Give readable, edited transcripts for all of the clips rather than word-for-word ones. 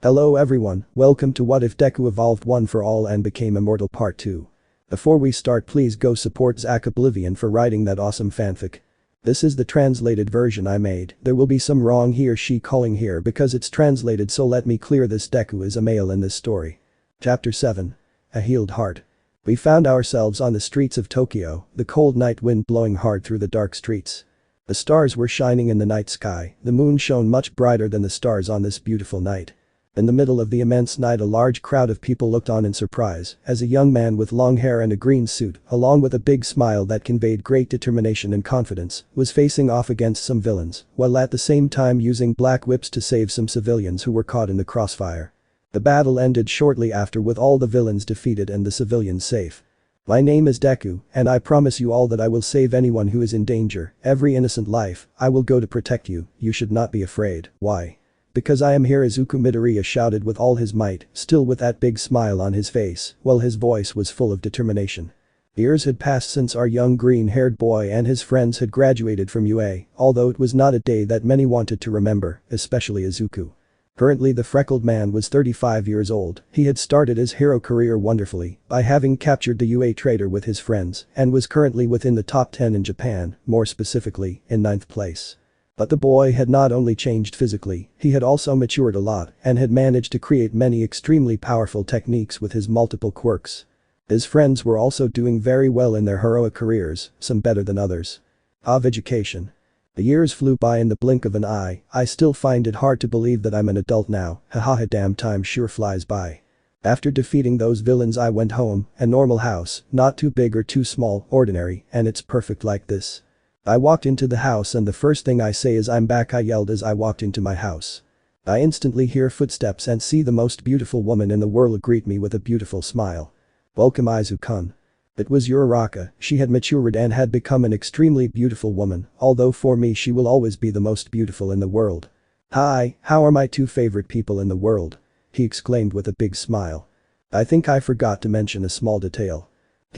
Hello everyone, welcome to What If Deku Evolved One for All and Became Immortal Part 2. Before we start, please go support Zack-Oblivion for writing that awesome fanfic. This is the translated version I made. There will be some wrong he or she calling here because it's translated, so let me clear this. Deku is a male in this story. Chapter 7. A Healed Heart. We found ourselves on the streets of Tokyo, the cold night wind blowing hard through the dark streets. The stars were shining in the night sky, the moon shone much brighter than the stars on this beautiful night. In the middle of the immense night, a large crowd of people looked on in surprise as a young man with long hair and a green suit, along with a big smile that conveyed great determination and confidence, was facing off against some villains, while at the same time using black whips to save some civilians who were caught in the crossfire. The battle ended shortly after with all the villains defeated and the civilians safe. My name is Deku, and I promise you all that I will save anyone who is in danger, every innocent life. I will go to protect you, you should not be afraid. Why? Because I am here, Izuku Midoriya shouted with all his might, still with that big smile on his face, while his voice was full of determination. Years had passed since our young green-haired boy and his friends had graduated from UA, although it was not a day that many wanted to remember, especially Izuku. Currently the freckled man was 35 years old. He had started his hero career wonderfully by having captured the UA trader with his friends and was currently within the top 10 in Japan, more specifically, in 9th place. But the boy had not only changed physically, he had also matured a lot and had managed to create many extremely powerful techniques with his multiple quirks. His friends were also doing very well in their heroic careers, some better than others. Of education. The years flew by in the blink of an eye. I still find it hard to believe that I'm an adult now, haha, damn, time sure flies by. After defeating those villains I went home, a normal house, not too big or too small, ordinary, and it's perfect like this. I walked into the house and the first thing I say is I'm back, I yelled as I walked into my house. I instantly hear footsteps and see the most beautiful woman in the world greet me with a beautiful smile. Welcome, Izuku-kun. It was Uraraka. She had matured and had become an extremely beautiful woman, although for me she will always be the most beautiful in the world. Hi, how are my two favorite people in the world? He exclaimed with a big smile. I think I forgot to mention a small detail.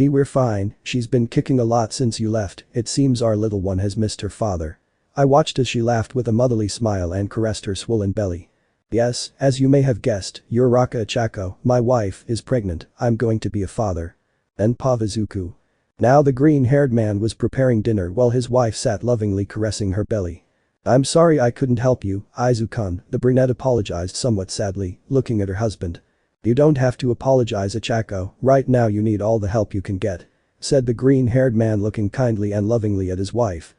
We're fine, she's been kicking a lot since you left, it seems our little one has missed her father. I watched as she laughed with a motherly smile and caressed her swollen belly. Yes, as you may have guessed, Uraraka Ichako, my wife, is pregnant, I'm going to be a father. And Izuku. Now the green-haired man was preparing dinner while his wife sat lovingly caressing her belly. I'm sorry I couldn't help you, Izuku-kun, the brunette apologized somewhat sadly, looking at her husband. You don't have to apologize, Ichako, right now you need all the help you can get, said the green-haired man looking kindly and lovingly at his wife.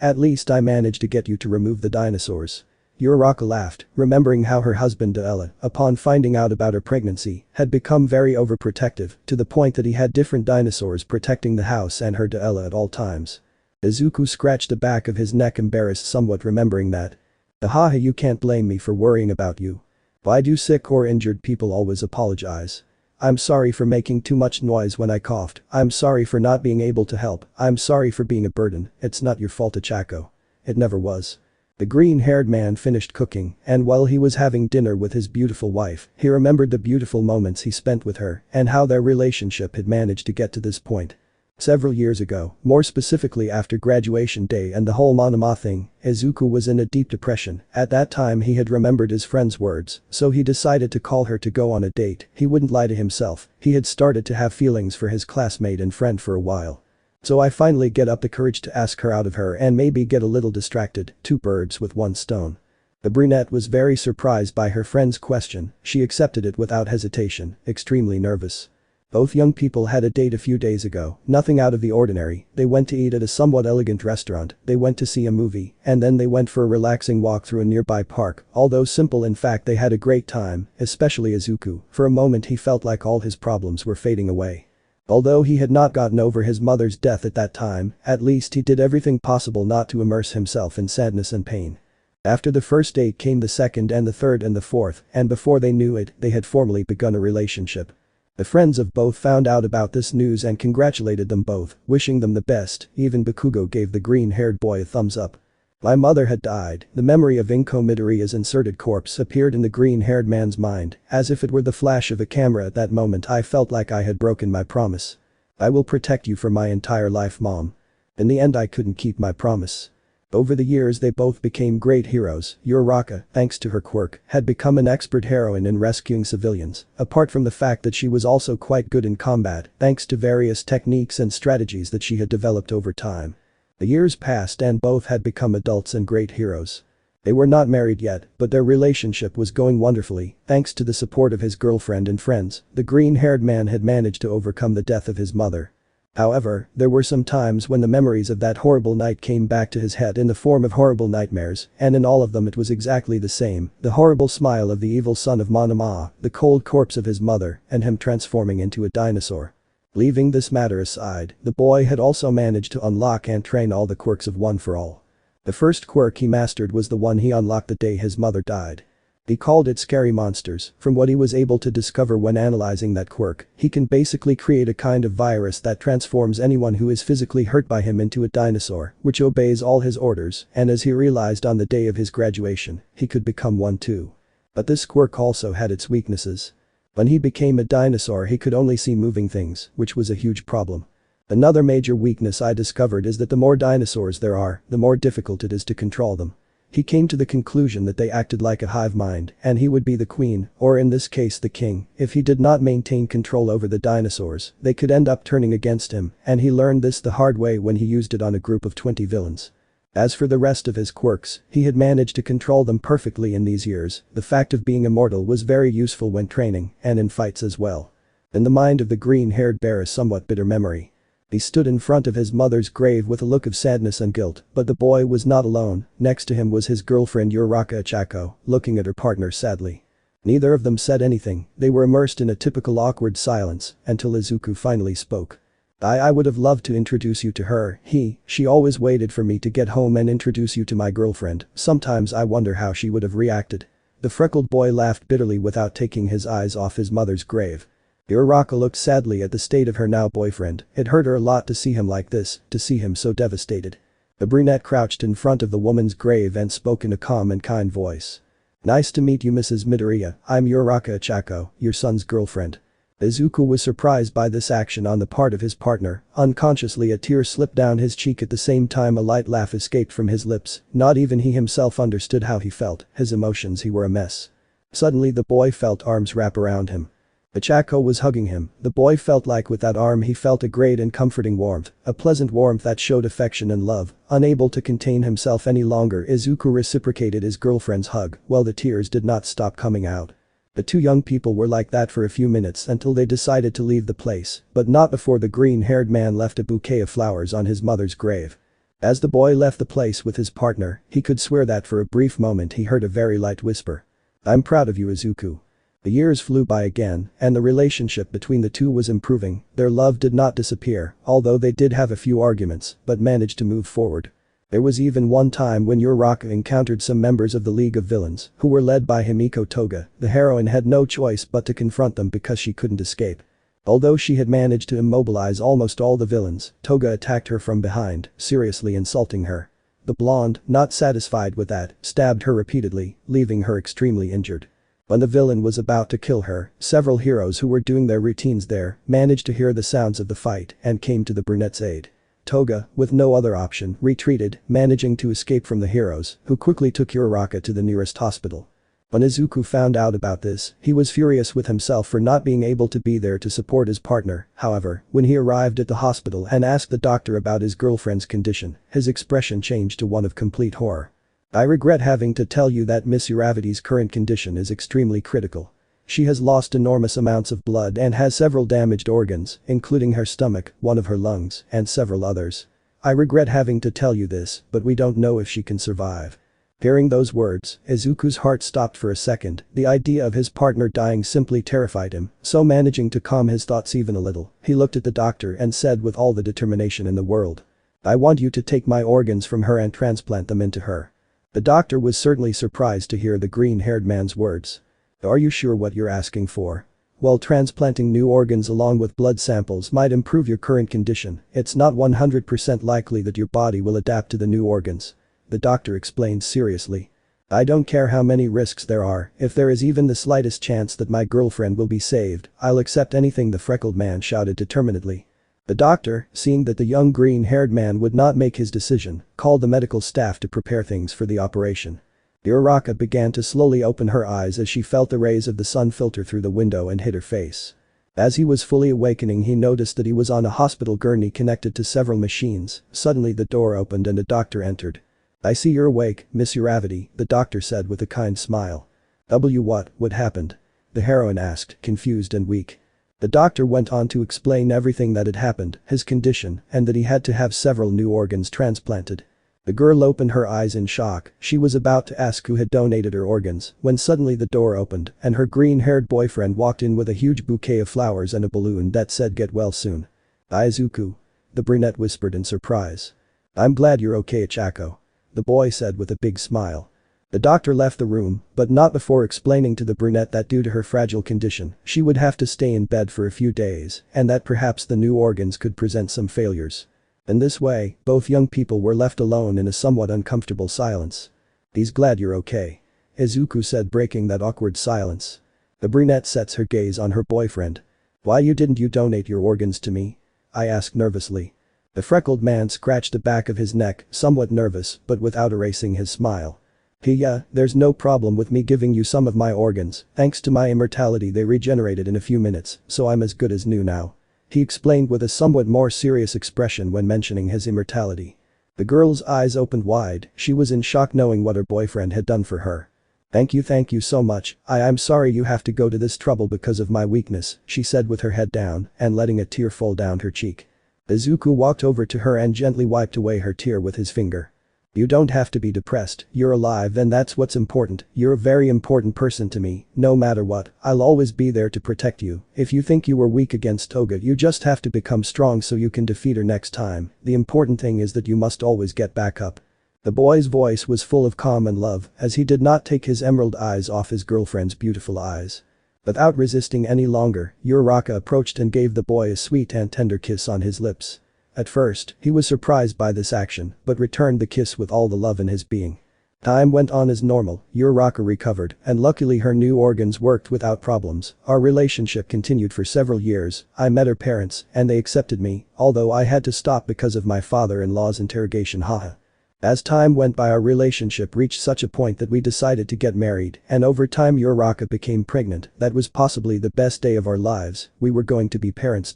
At least I managed to get you to remove the dinosaurs. Uraraka laughed, remembering how her husband 𝙬𝙤, upon finding out about her pregnancy, had become very overprotective to the point that he had different dinosaurs protecting the house and her 𝙬𝙤 at all times. Izuku scratched the back of his neck, embarrassed somewhat remembering that. Haha, you can't blame me for worrying about you. Why do sick or injured people always apologize? I'm sorry for making too much noise when I coughed, I'm sorry for not being able to help, I'm sorry for being a burden, it's not your fault, Ichako. It never was. The green-haired man finished cooking, and while he was having dinner with his beautiful wife, he remembered the beautiful moments he spent with her and how their relationship had managed to get to this point. Several years ago, more specifically after graduation day and the whole Monoma thing, Izuku was in a deep depression. At that time he had remembered his friend's words, so he decided to call her to go on a date. He wouldn't lie to himself, he had started to have feelings for his classmate and friend for a while. So I finally get up the courage to ask her out of her and maybe get a little distracted, two birds with one stone. The brunette was very surprised by her friend's question, she accepted it without hesitation, extremely nervous. Both young people had a date a few days ago, nothing out of the ordinary, they went to eat at a somewhat elegant restaurant, they went to see a movie, and then they went for a relaxing walk through a nearby park. Although simple, in fact they had a great time, especially Izuku. For a moment he felt like all his problems were fading away. Although he had not gotten over his mother's death at that time, at least he did everything possible not to immerse himself in sadness and pain. After the first date came the second and the third and the fourth, and before they knew it, they had formally begun a relationship. The friends of both found out about this news and congratulated them both, wishing them the best. Even Bakugo gave the green-haired boy a thumbs up. My mother had died. The memory of Inko Midoriya's inserted corpse appeared in the green-haired man's mind, as if it were the flash of a camera. At that moment I felt like I had broken my promise. I will protect you for my entire life, Mom. In the end I couldn't keep my promise. Over the years they both became great heroes. Uraraka, thanks to her quirk, had become an expert heroine in rescuing civilians, apart from the fact that she was also quite good in combat, thanks to various techniques and strategies that she had developed over time. The years passed and both had become adults and great heroes. They were not married yet, but their relationship was going wonderfully, thanks to the support of his girlfriend and friends. The green-haired man had managed to overcome the death of his mother. However, there were some times when the memories of that horrible night came back to his head in the form of horrible nightmares, and in all of them it was exactly the same, the horrible smile of the evil son of BNHA, the cold corpse of his mother, and him transforming into a dinosaur. Leaving this matter aside, the boy had also managed to unlock and train all the quirks of One for All. The first quirk he mastered was the one he unlocked the day his mother died. He called it Scary Monsters. From what he was able to discover when analyzing that quirk, he can basically create a kind of virus that transforms anyone who is physically hurt by him into a dinosaur, which obeys all his orders, and as he realized on the day of his graduation, he could become one too. But this quirk also had its weaknesses. When he became a dinosaur he could only see moving things, which was a huge problem. Another major weakness I discovered is that the more dinosaurs there are, the more difficult it is to control them. He came to the conclusion that they acted like a hive mind, and he would be the queen, or in this case the king, if he did not maintain control over the dinosaurs. They could end up turning against him, and he learned this the hard way when he used it on a group of 20 villains. As for the rest of his quirks, he had managed to control them perfectly in these years. The fact of being immortal was very useful when training, and in fights as well. In the mind of the green-haired bear a somewhat bitter memory. He stood in front of his mother's grave with a look of sadness and guilt, but the boy was not alone. Next to him was his girlfriend Uraraka Achako, looking at her partner sadly. Neither of them said anything, they were immersed in a typical awkward silence, until Izuku finally spoke. I would have loved to introduce you to her, she always waited for me to get home and introduce you to my girlfriend. Sometimes I wonder how she would have reacted. The freckled boy laughed bitterly without taking his eyes off his mother's grave. Uraraka looked sadly at the state of her now boyfriend. It hurt her a lot to see him like this, to see him so devastated. The brunette crouched in front of the woman's grave and spoke in a calm and kind voice. Nice to meet you, Mrs. Midoriya. I'm Uraraka Achako, your son's girlfriend. Izuku was surprised by this action on the part of his partner. Unconsciously a tear slipped down his cheek, at the same time a light laugh escaped from his lips. Not even he himself understood how he felt, his emotions he were a mess. Suddenly the boy felt arms wrap around him. Achako was hugging him. The boy felt like with that arm he felt a great and comforting warmth, a pleasant warmth that showed affection and love. Unable to contain himself any longer, Izuku reciprocated his girlfriend's hug, while the tears did not stop coming out. The two young people were like that for a few minutes until they decided to leave the place, but not before the green-haired man left a bouquet of flowers on his mother's grave. As the boy left the place with his partner, he could swear that for a brief moment he heard a very light whisper. I'm proud of you, Izuku. The years flew by again, and the relationship between the two was improving. Their love did not disappear, although they did have a few arguments, but managed to move forward. There was even one time when Uraraka encountered some members of the League of Villains, who were led by Himiko Toga. The heroine had no choice but to confront them because she couldn't escape. Although she had managed to immobilize almost all the villains, Toga attacked her from behind, seriously insulting her. The blonde, not satisfied with that, stabbed her repeatedly, leaving her extremely injured. When the villain was about to kill her, several heroes who were doing their routines there managed to hear the sounds of the fight and came to the brunette's aid. Toga, with no other option, retreated, managing to escape from the heroes, who quickly took Uraraka to the nearest hospital. When Izuku found out about this, he was furious with himself for not being able to be there to support his partner. However, when he arrived at the hospital and asked the doctor about his girlfriend's condition, his expression changed to one of complete horror. I regret having to tell you that Miss Uravity's current condition is extremely critical. She has lost enormous amounts of blood and has several damaged organs, including her stomach, one of her lungs, and several others. I regret having to tell you this, but we don't know if she can survive. Hearing those words, Izuku's heart stopped for a second. The idea of his partner dying simply terrified him, so managing to calm his thoughts even a little, he looked at the doctor and said with all the determination in the world, I want you to take my organs from her and transplant them into her. The doctor was certainly surprised to hear the green-haired man's words. Are you sure what you're asking for? While transplanting new organs along with blood samples might improve your current condition, it's not 100% likely that your body will adapt to the new organs. The doctor explained seriously. I don't care how many risks there are, if there is even the slightest chance that my girlfriend will be saved, I'll accept anything, the freckled man shouted determinedly. The doctor, seeing that the young green-haired man would not make his decision, called the medical staff to prepare things for the operation. Uraraka began to slowly open her eyes as she felt the rays of the sun filter through the window and hit her face. As he was fully awakening, he noticed that he was on a hospital gurney connected to several machines. Suddenly the door opened and a doctor entered. "I see you're awake, Miss Uravati," the doctor said with a kind smile. What happened?" the heroine asked, confused and weak. The doctor went on to explain everything that had happened, his condition, and that he had to have several new organs transplanted. The girl opened her eyes in shock. She was about to ask who had donated her organs when suddenly the door opened and her green-haired boyfriend walked in with a huge bouquet of flowers and a balloon that said "Get well soon." "Izuku," the brunette whispered in surprise. "I'm glad you're okay, Chako," the boy said with a big smile. The doctor left the room, but not before explaining to the brunette that due to her fragile condition, she would have to stay in bed for a few days and that perhaps the new organs could present some failures. In this way, both young people were left alone in a somewhat uncomfortable silence. "He's glad you're okay," Izuku said, breaking that awkward silence. The brunette sets her gaze on her boyfriend. "Why didn't you donate your organs to me?" I asked nervously. The freckled man scratched the back of his neck, somewhat nervous but without erasing his smile. "Yeah, there's no problem with me giving you some of my organs. Thanks to my immortality they regenerated in a few minutes, so I'm as good as new now," he explained with a somewhat more serious expression when mentioning his immortality. The girl's eyes opened wide. She was in shock knowing what her boyfriend had done for her. Thank you so much. I'm sorry you have to go to this trouble because of my weakness," she said with her head down and letting a tear fall down her cheek. Izuku walked over to her and gently wiped away her tear with his finger. "You don't have to be depressed, you're alive and that's what's important. You're a very important person to me. No matter what, I'll always be there to protect you. If you think you were weak against Toga, you just have to become strong so you can defeat her next time. The important thing is that you must always get back up." The boy's voice was full of calm and love as he did not take his emerald eyes off his girlfriend's beautiful eyes. Without resisting any longer, Uraraka approached and gave the boy a sweet and tender kiss on his lips. At first, he was surprised by this action, but returned the kiss with all the love in his being. Time went on as normal, Uraraka recovered, and luckily her new organs worked without problems. Our relationship continued for several years. I met her parents, and they accepted me, although I had to stop because of my father-in-law's interrogation. Haha. As time went by, our relationship reached such a point that we decided to get married, and over time Uraraka became pregnant. That was possibly the best day of our lives. We were going to be parents.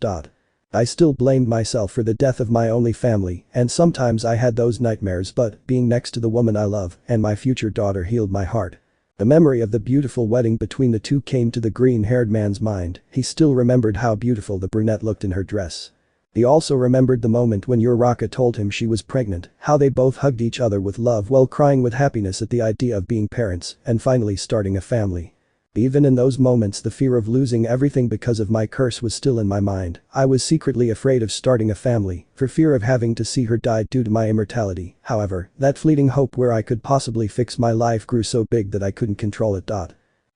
I still blamed myself for the death of my only family, and sometimes I had those nightmares, but being next to the woman I love and my future daughter healed my heart. The memory of the beautiful wedding between the two came to the green-haired man's mind. He still remembered how beautiful the brunette looked in her dress. He also remembered the moment when Uraraka told him she was pregnant, how they both hugged each other with love while crying with happiness at the idea of being parents and finally starting a family. Even in those moments, the fear of losing everything because of my curse was still in my mind. I was secretly afraid of starting a family, for fear of having to see her die due to my immortality. However, that fleeting hope where I could possibly fix my life grew so big that I couldn't control it.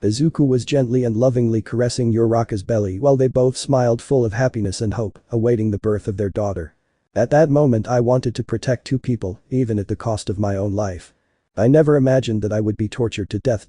Izuku was gently and lovingly caressing Uraraka's belly while they both smiled full of happiness and hope, awaiting the birth of their daughter. At that moment I wanted to protect two people, even at the cost of my own life. I never imagined that I would be tortured to death.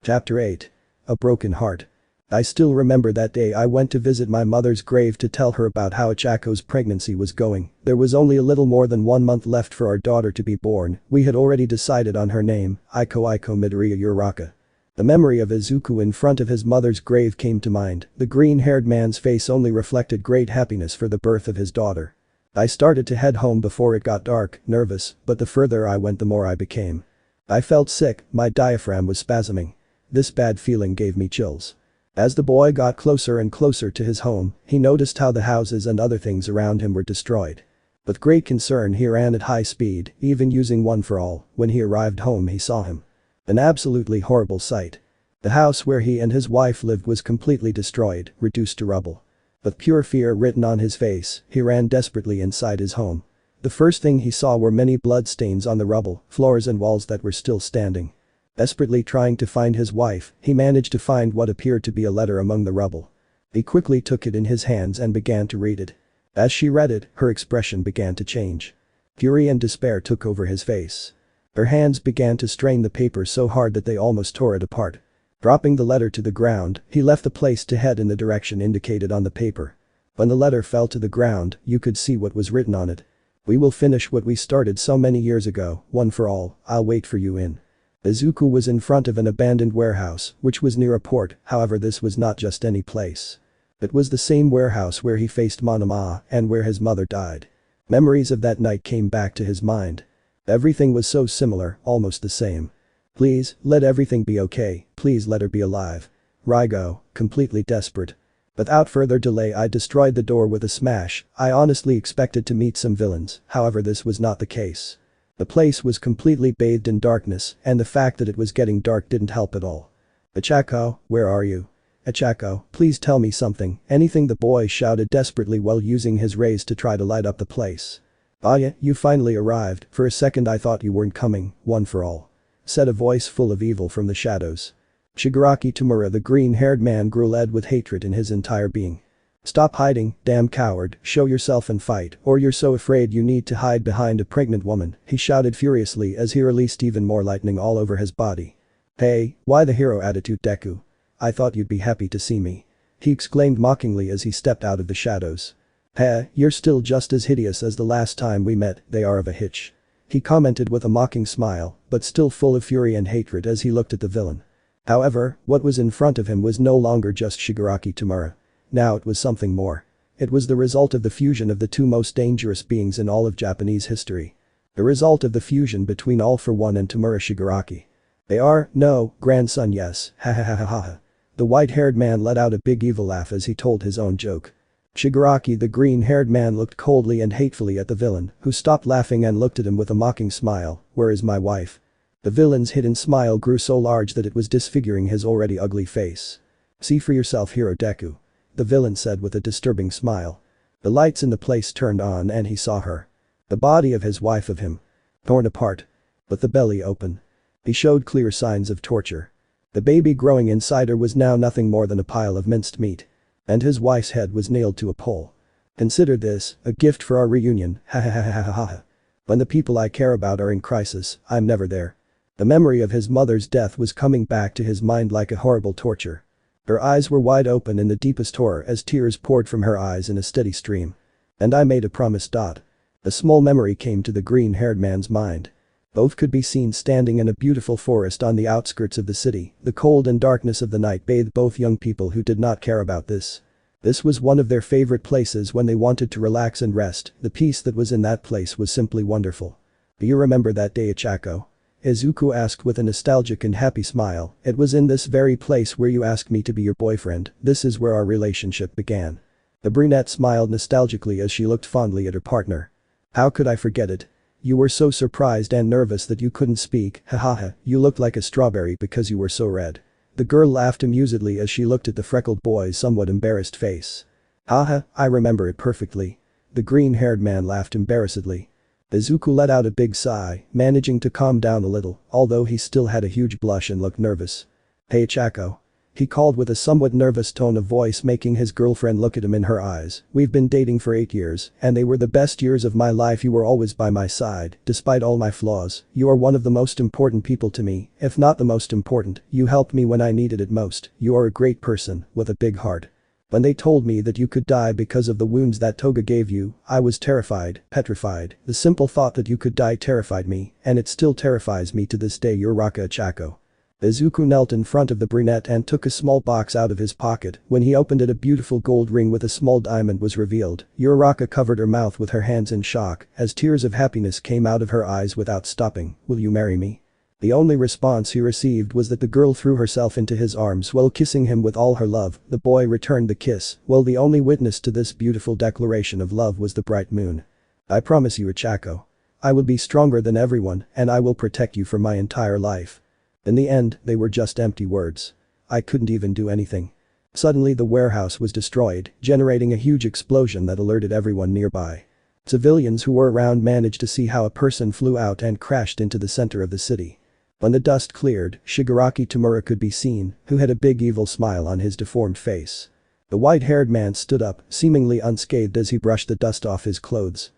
Chapter 8. A Broken Heart. I still remember that day I went to visit my mother's grave to tell her about how Chako's pregnancy was going. There was only a little more than 1 month left for our daughter to be born. We had already decided on her name, 𝙬𝙖𝙪𝙨 Midoriya Uraraka. The memory of Izuku in front of his mother's grave came to mind. The green-haired man's face only reflected great happiness for the birth of his daughter. I started to head home before it got dark, nervous, but the further I went the more I became. I felt sick, my diaphragm was spasming. This bad feeling gave me chills. As the boy got closer and closer to his home, he noticed how the houses and other things around him were destroyed. With great concern he ran at high speed, even using one for all. When he arrived home he saw him. An absolutely horrible sight. The house where he and his wife lived was completely destroyed, reduced to rubble. With pure fear written on his face, he ran desperately inside his home. The first thing he saw were many blood stains on the rubble, floors and walls that were still standing. Desperately trying to find his wife, he managed to find what appeared to be a letter among the rubble. He quickly took it in his hands and began to read it. As she read it, her expression began to change. Fury and despair took over his face. Her hands began to strain the paper so hard that they almost tore it apart. Dropping the letter to the ground, he left the place to head in the direction indicated on the paper. When the letter fell to the ground, you could see what was written on it. We will finish what we started so many years ago, one for all, I'll wait for you in. Izuku was in front of an abandoned warehouse, which was near a port, however this was not just any place. It was the same warehouse where he faced Monoma and where his mother died. Memories of that night came back to his mind. Everything was so similar, almost the same. Please, let everything be okay, please let her be alive. Raigo, completely desperate. Without further delay I destroyed the door with a smash. I honestly expected to meet some villains, however this was not the case. The place was completely bathed in darkness, and the fact that it was getting dark didn't help at all. Ichako, where are you? Ichako, please tell me something, anything, the boy shouted desperately while using his rays to try to light up the place. "Aya, you finally arrived, for a second I thought you weren't coming, one for all," said a voice full of evil from the shadows. Shigaraki Tamura, the green-haired man, grew red with hatred in his entire being. "Stop hiding, damn coward, show yourself and fight, or you're so afraid you need to hide behind a pregnant woman," he shouted furiously as he released even more lightning all over his body. "Hey, why the hero attitude, Deku? I thought you'd be happy to see me," he exclaimed mockingly as he stepped out of the shadows. "Heh, you're still just as hideous as the last time we met, they are of a hitch," he commented with a mocking smile, but still full of fury and hatred as he looked at the villain. However, what was in front of him was no longer just Shigaraki Tamura. Now it was something more. It was the result of the fusion of the two most dangerous beings in all of Japanese history. The result of the fusion between All For One and Tamura Shigaraki. They are, no, grandson, yes, ha ha ha ha ha. The white-haired man let out a big evil laugh as he told his own joke. Shigaraki, the green-haired man, looked coldly and hatefully at the villain, who stopped laughing and looked at him with a mocking smile. "Where is my wife?" The villain's hidden smile grew so large that it was disfiguring his already ugly face. "See for yourself, hero Deku," the villain said with a disturbing smile. The lights in the place turned on and he saw her. The body of his wife of him. Torn apart. With the belly open. He showed clear signs of torture. The baby growing inside her was now nothing more than a pile of minced meat. And his wife's head was nailed to a pole. "Consider this, a gift for our reunion, ha ha ha ha ha ha. When the people I care about are in crisis, I'm never there." The memory of his mother's death was coming back to his mind like a horrible torture. Her eyes were wide open in the deepest horror as tears poured from her eyes in a steady stream. "And I made a promise. A small memory came to the green-haired man's mind. Both could be seen standing in a beautiful forest on the outskirts of the city. The cold and darkness of the night bathed both young people who did not care about this. This was one of their favorite places when they wanted to relax and rest. The peace that was in that place was simply wonderful. Do you remember that day, Ichako? Izuku asked with a nostalgic and happy smile. "It was in this very place where you asked me to be your boyfriend. This is where our relationship began." The brunette smiled nostalgically as she looked fondly at her partner. "How could I forget it? You were so surprised and nervous that you couldn't speak, ha ha ha, you looked like a strawberry because you were so red." The girl laughed amusedly as she looked at the freckled boy's somewhat embarrassed face. "Haha, I remember it perfectly." The green-haired man laughed embarrassedly. Izuku let out a big sigh, managing to calm down a little, although he still had a huge blush and looked nervous. "Hey Chako," he called with a somewhat nervous tone of voice, making his girlfriend look at him in her eyes. "We've been dating for 8 years, and they were the best years of my life. You were always by my side, despite all my flaws. You are one of the most important people to me, if not the most important. You helped me when I needed it most. You are a great person, with a big heart. When they told me that you could die because of the wounds that Toga gave you, I was terrified, petrified. The simple thought that you could die terrified me, and it still terrifies me to this day. You're Raka Chako." Izuku knelt in front of the brunette and took a small box out of his pocket. When he opened it, a beautiful gold ring with a small diamond was revealed. Uraraka covered her mouth with her hands in shock as tears of happiness came out of her eyes without stopping. "Will you marry me?" The only response he received was that the girl threw herself into his arms while kissing him with all her love. The boy returned the kiss, while the only witness to this beautiful declaration of love was the bright moon. "I promise you, Ichako. I will be stronger than everyone and I will protect you for my entire life." In the end, they were just empty words. I couldn't even do anything. Suddenly the warehouse was destroyed, generating a huge explosion that alerted everyone nearby. Civilians who were around managed to see how a person flew out and crashed into the center of the city. When the dust cleared, Shigaraki Tamura could be seen, who had a big evil smile on his deformed face. The white-haired man stood up, seemingly unscathed as he brushed the dust off his clothes.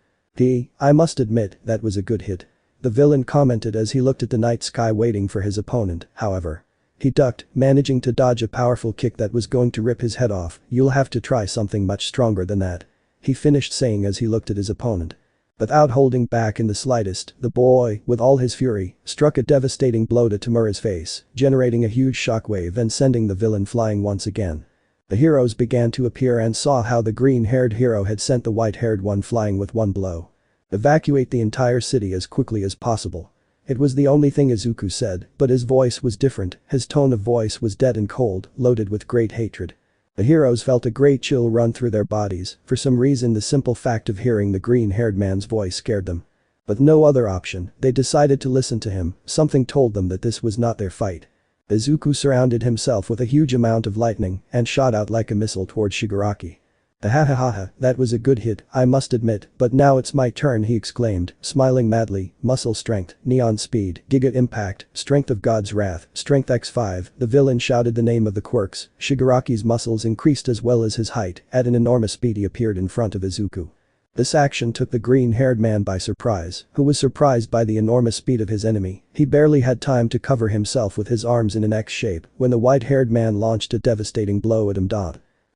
I must admit, that was a good hit," the villain commented as he looked at the night sky waiting for his opponent. However, He ducked, managing to dodge a powerful kick that was going to rip his head off. "You'll have to try something much stronger than that," he finished saying as he looked at his opponent. Without holding back in the slightest, the boy, with all his fury, struck a devastating blow to Tamura's face, generating a huge shockwave and sending the villain flying once again. The heroes began to appear and saw how the green-haired hero had sent the white-haired one flying with one blow. "Evacuate the entire city as quickly as possible." It was the only thing Izuku said, but his voice was different, his tone of voice was dead and cold, loaded with great hatred. The heroes felt a great chill run through their bodies. For some reason the simple fact of hearing the green-haired man's voice scared them. With no other option, they decided to listen to him. Something told them that this was not their fight. Izuku surrounded himself with a huge amount of lightning and shot out like a missile towards Shigaraki. "Ha, that was a good hit, I must admit, but now it's my turn," he exclaimed, smiling madly. "Muscle strength, neon speed, giga impact, strength of God's wrath, strength x5, the villain shouted the name of the quirks. Shigaraki's muscles increased as well as his height. At an enormous speed he appeared in front of Izuku. This action took the green-haired man by surprise, who was surprised by the enormous speed of his enemy. He barely had time to cover himself with his arms in an X shape when the white-haired man launched a devastating blow at him.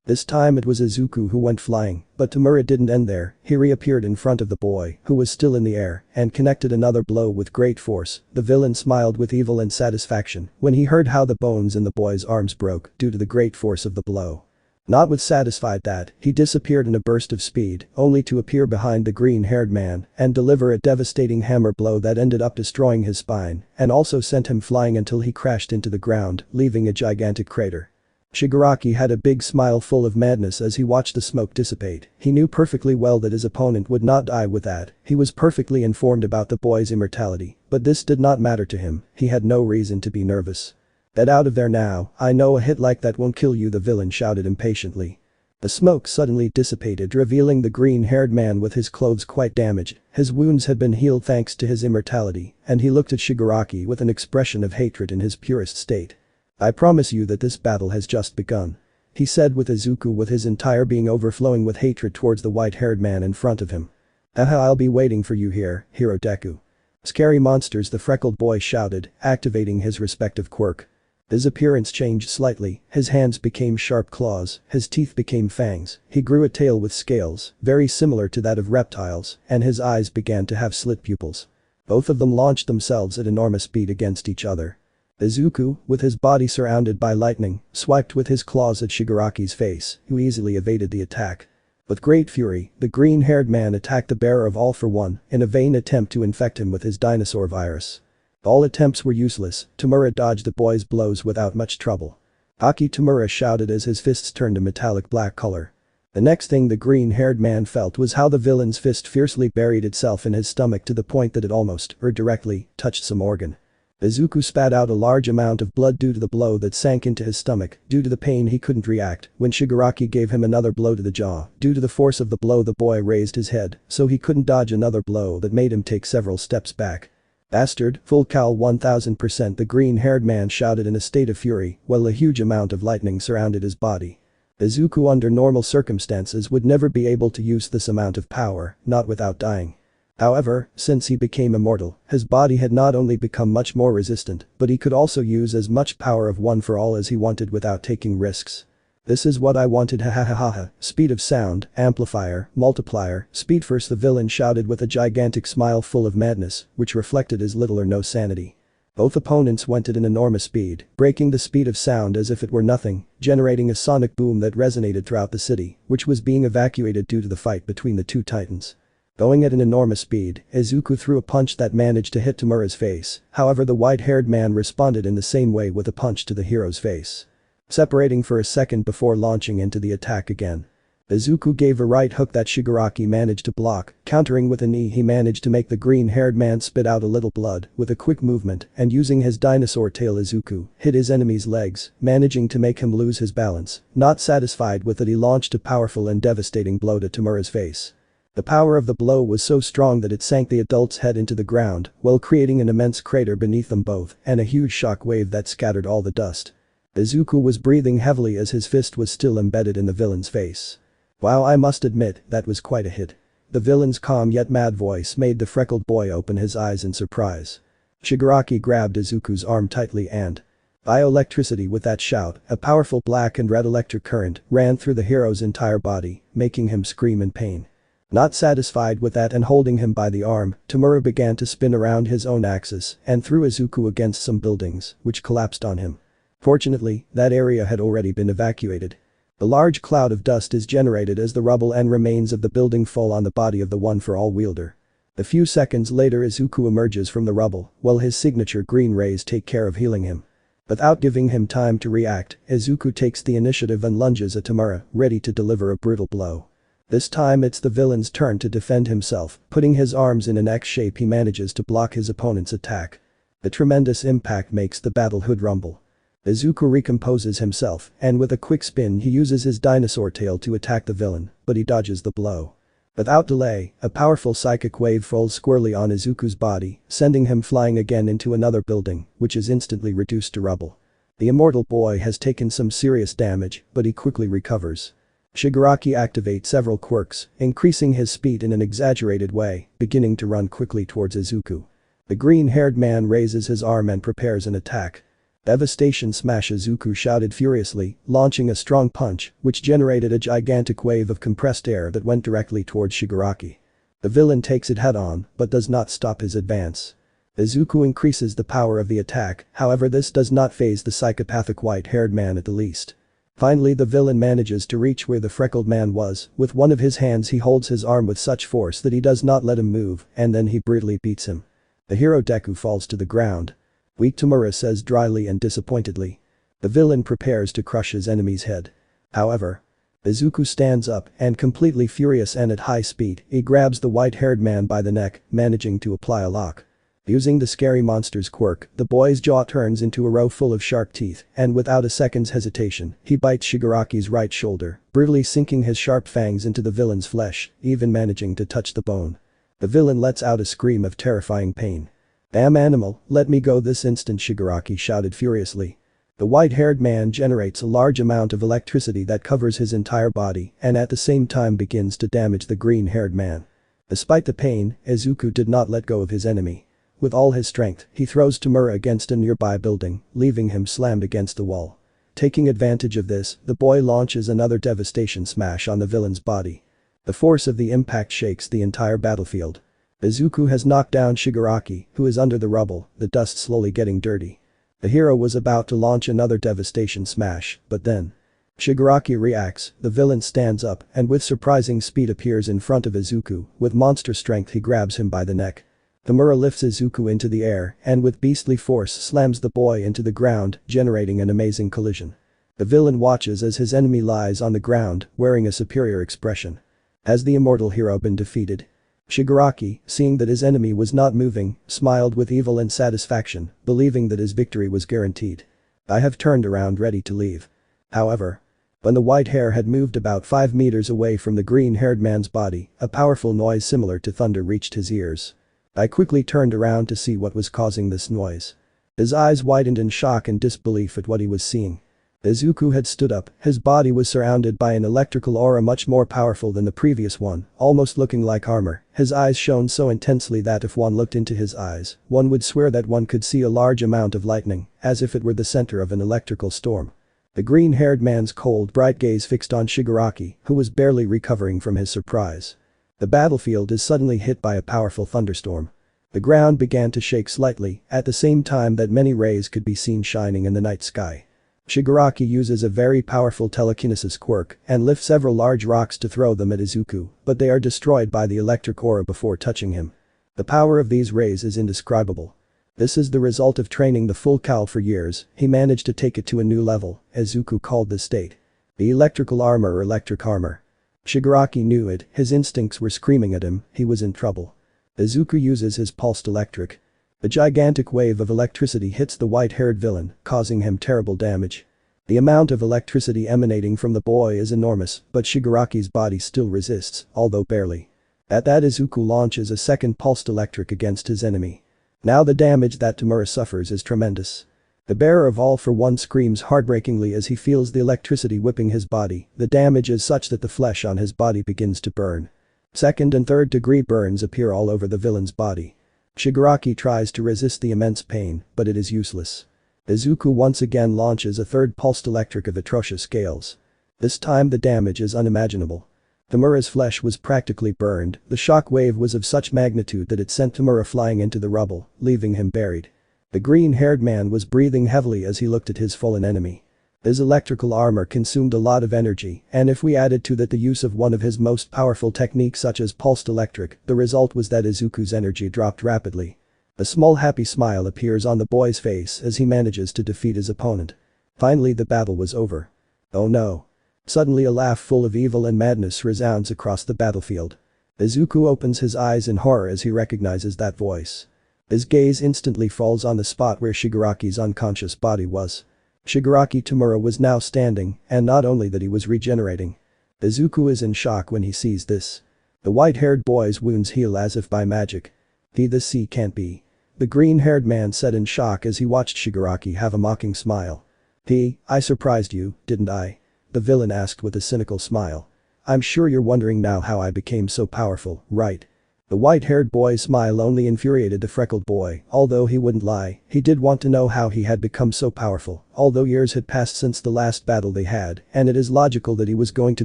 This time it was Izuku who went flying, but Tamura didn't end there. He reappeared in front of the boy, who was still in the air, and connected another blow with great force. The villain smiled with evil and satisfaction when he heard how the bones in the boy's arms broke due to the great force of the blow. Not with satisfied that, he disappeared in a burst of speed, only to appear behind the green-haired man and deliver a devastating hammer blow that ended up destroying his spine and also sent him flying until he crashed into the ground, leaving a gigantic crater. Shigaraki had a big smile full of madness as he watched the smoke dissipate. He knew perfectly well that his opponent would not die with that. He was perfectly informed about the boy's immortality, but this did not matter to him. He had no reason to be nervous. "Get out of there now, I know a hit like that won't kill you," the villain shouted impatiently. The smoke suddenly dissipated, revealing the green-haired man with his clothes quite damaged. His wounds had been healed thanks to his immortality, and he looked at Shigaraki with an expression of hatred in his purest state. "I promise you that this battle has just begun," he said with Izuku with his entire being overflowing with hatred towards the white-haired man in front of him. "I'll be waiting for you here, Hero Deku." "Scary monsters," the freckled boy shouted, activating his respective quirk. His appearance changed slightly, his hands became sharp claws, his teeth became fangs, he grew a tail with scales, very similar to that of reptiles, and his eyes began to have slit pupils. Both of them launched themselves at enormous speed against each other. Izuku, with his body surrounded by lightning, swiped with his claws at Shigaraki's face, who easily evaded the attack. With great fury, the green-haired man attacked the bearer of All for One in a vain attempt to infect him with his dinosaur virus. All attempts were useless. Tamura dodged the boy's blows without much trouble. "Aki!" Tamura shouted as his fists turned a metallic black color. The next thing the green-haired man felt was how the villain's fist fiercely buried itself in his stomach to the point that it almost, or directly, touched some organ. Izuku spat out a large amount of blood due to the blow that sank into his stomach. Due to the pain he couldn't react when Shigaraki gave him another blow to the jaw. Due to the force of the blow the boy raised his head, so he couldn't dodge another blow that made him take several steps back. "Bastard, full cowl 1000%, the green-haired man shouted in a state of fury while a huge amount of lightning surrounded his body. Izuku under normal circumstances would never be able to use this amount of power, not without dying. However, since he became immortal, his body had not only become much more resistant, but he could also use as much power of One for All as he wanted without taking risks. "This is what I wanted, ha. Speed of sound, amplifier, multiplier, speed first," the villain shouted with a gigantic smile full of madness, which reflected his little or no sanity. Both opponents went at an enormous speed, breaking the speed of sound as if it were nothing, generating a sonic boom that resonated throughout the city, which was being evacuated due to the fight between the two titans. Going at an enormous speed, Izuku threw a punch that managed to hit Tamura's face, however the white-haired man responded in the same way with a punch to the hero's face. Separating for a second before launching into the attack again. Izuku gave a right hook that Shigaraki managed to block, countering with a knee he managed to make the green-haired man spit out a little blood with a quick movement and using his dinosaur tail Izuku hit his enemy's legs, managing to make him lose his balance. Not satisfied with it he launched a powerful and devastating blow to Tamura's face. The power of the blow was so strong that it sank the adult's head into the ground while creating an immense crater beneath them both and a huge shock wave that scattered all the dust. Izuku was breathing heavily as his fist was still embedded in the villain's face. "Wow, I must admit, that was quite a hit." The villain's calm yet mad voice made the freckled boy open his eyes in surprise. Shigaraki grabbed Izuku's arm tightly and Bioelectricity. With that shout, a powerful black and red electric current ran through the hero's entire body, making him scream in pain. Not satisfied with that and holding him by the arm, Tamura began to spin around his own axis and threw Izuku against some buildings, which collapsed on him. Fortunately, that area had already been evacuated. A large cloud of dust is generated as the rubble and remains of the building fall on the body of the One-for-All wielder. A few seconds later Izuku emerges from the rubble, while his signature green rays take care of healing him. Without giving him time to react, Izuku takes the initiative and lunges at Tamura, ready to deliver a brutal blow. This time it's the villain's turn to defend himself, putting his arms in an X shape. He manages to block his opponent's attack. The tremendous impact makes the battle hood rumble. Izuku recomposes himself, and with a quick spin he uses his dinosaur tail to attack the villain, but he dodges the blow. Without delay, a powerful psychic wave falls squarely on Izuku's body, sending him flying again into another building, which is instantly reduced to rubble. The immortal boy has taken some serious damage, but he quickly recovers. Shigaraki activates several quirks, increasing his speed in an exaggerated way, beginning to run quickly towards Izuku. The green-haired man raises his arm and prepares an attack. Devastation smash! Izuku shouted furiously, launching a strong punch, which generated a gigantic wave of compressed air that went directly towards Shigaraki. The villain takes it head-on, but does not stop his advance. Izuku increases the power of the attack, however this does not faze the psychopathic white-haired man at the least. Finally the villain manages to reach where the freckled man was. With one of his hands he holds his arm with such force that he does not let him move, and then he brutally beats him. The hero Deku falls to the ground. Weak, Tamura says dryly and disappointedly. The villain prepares to crush his enemy's head. However, Izuku stands up and, completely furious and at high speed, he grabs the white-haired man by the neck, managing to apply a lock. Using the scary monster's quirk, the boy's jaw turns into a row full of sharp teeth, and without a second's hesitation, he bites Shigaraki's right shoulder, brutally sinking his sharp fangs into the villain's flesh, even managing to touch the bone. The villain lets out a scream of terrifying pain. "Damn animal, let me go this instant!" Shigaraki shouted furiously. The white-haired man generates a large amount of electricity that covers his entire body and at the same time begins to damage the green-haired man. Despite the pain, Izuku did not let go of his enemy. With all his strength, he throws Tamura against a nearby building, leaving him slammed against the wall. Taking advantage of this, the boy launches another devastation smash on the villain's body. The force of the impact shakes the entire battlefield. Izuku has knocked down Shigaraki, who is under the rubble, the dust slowly getting dirty. The hero was about to launch another devastation smash, but then Shigaraki reacts, the villain stands up and with surprising speed appears in front of Izuku. With monster strength he grabs him by the neck. Tamura lifts Izuku into the air and with beastly force slams the boy into the ground, generating an amazing collision. The villain watches as his enemy lies on the ground, wearing a superior expression. Has the immortal hero been defeated? Shigaraki, seeing that his enemy was not moving, smiled with evil and satisfaction, believing that his victory was guaranteed. I have turned around ready to leave. However, when the white hair had moved about 5 meters away from the green-haired man's body, a powerful noise similar to thunder reached his ears. I quickly turned around to see what was causing this noise. His eyes widened in shock and disbelief at what he was seeing. Izuku had stood up, his body was surrounded by an electrical aura much more powerful than the previous one, almost looking like armor. His eyes shone so intensely that if one looked into his eyes, one would swear that one could see a large amount of lightning, as if it were the center of an electrical storm. The green-haired man's cold, bright gaze fixed on Shigaraki, who was barely recovering from his surprise. The battlefield is suddenly hit by a powerful thunderstorm. The ground began to shake slightly, at the same time that many rays could be seen shining in the night sky. Shigaraki uses a very powerful telekinesis quirk and lifts several large rocks to throw them at Izuku, but they are destroyed by the electric aura before touching him. The power of these rays is indescribable. This is the result of training the full cowl for years. He managed to take it to a new level, Izuku called this state the electrical armor or electric armor. Shigaraki knew it, his instincts were screaming at him, he was in trouble. Izuku uses his pulsed electric. A gigantic wave of electricity hits the white-haired villain, causing him terrible damage. The amount of electricity emanating from the boy is enormous, but Shigaraki's body still resists, although barely. At that Izuku launches a second pulsed electric against his enemy. Now the damage that Tamura suffers is tremendous. The bearer of All for One screams heartbreakingly as he feels the electricity whipping his body. The damage is such that the flesh on his body begins to burn. Second and third degree burns appear all over the villain's body. Shigaraki tries to resist the immense pain, but it is useless. Izuku once again launches a third pulsed electric of atrocious scales. This time the damage is unimaginable. Tamura's flesh was practically burned, the shock wave was of such magnitude that it sent Tamura flying into the rubble, leaving him buried. The green-haired man was breathing heavily as he looked at his fallen enemy. His electrical armor consumed a lot of energy, and if we added to that the use of one of his most powerful techniques such as pulsed electric, the result was that Izuku's energy dropped rapidly. A small happy smile appears on the boy's face as he manages to defeat his opponent. Finally the battle was over. Oh no. Suddenly a laugh full of evil and madness resounds across the battlefield. Izuku opens his eyes in horror as he recognizes that voice. His gaze instantly falls on the spot where Shigaraki's unconscious body was. Shigaraki Tamura was now standing, and not only that he was regenerating. Izuku is in shock when he sees this. The white-haired boy's wounds heal as if by magic. This can't be. The green-haired man said in shock as he watched Shigaraki have a mocking smile. I surprised you, didn't I? The villain asked with a cynical smile. I'm sure you're wondering now how I became so powerful, right? The white-haired boy's smile only infuriated the freckled boy, although he wouldn't lie, he did want to know how he had become so powerful, although years had passed since the last battle they had, and it is logical that he was going to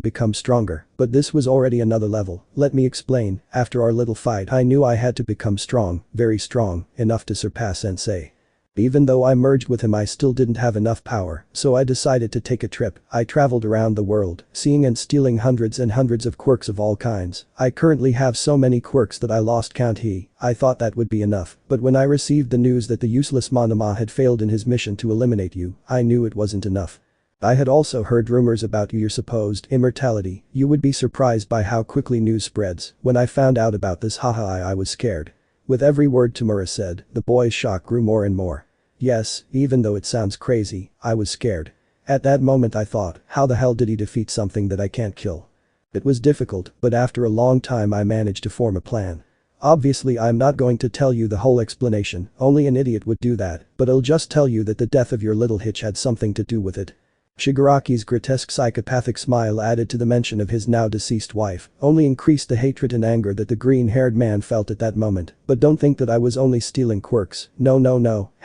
become stronger, but this was already another level. Let me explain, after our little fight I knew I had to become strong, very strong, enough to surpass Sensei. Even though I merged with him I still didn't have enough power, so I decided to take a trip. I traveled around the world, seeing and stealing hundreds and hundreds of quirks of all kinds. I currently have so many quirks that I lost count. I thought that would be enough, but when I received the news that the useless Monoma had failed in his mission to eliminate you, I knew it wasn't enough. I had also heard rumors about your supposed immortality. You would be surprised by how quickly news spreads. When I found out about this, I was scared. With every word Tamura said, the boy's shock grew more and more. Yes, even though it sounds crazy, I was scared. At that moment I thought, how the hell did he defeat something that I can't kill? It was difficult, but after a long time I managed to form a plan. Obviously I'm not going to tell you the whole explanation, only an idiot would do that, but I'll just tell you that the death of your little hitch had something to do with it. Shigaraki's grotesque psychopathic smile added to the mention of his now deceased wife, only increased the hatred and anger that the green-haired man felt at that moment. But don't think that I was only stealing quirks, no,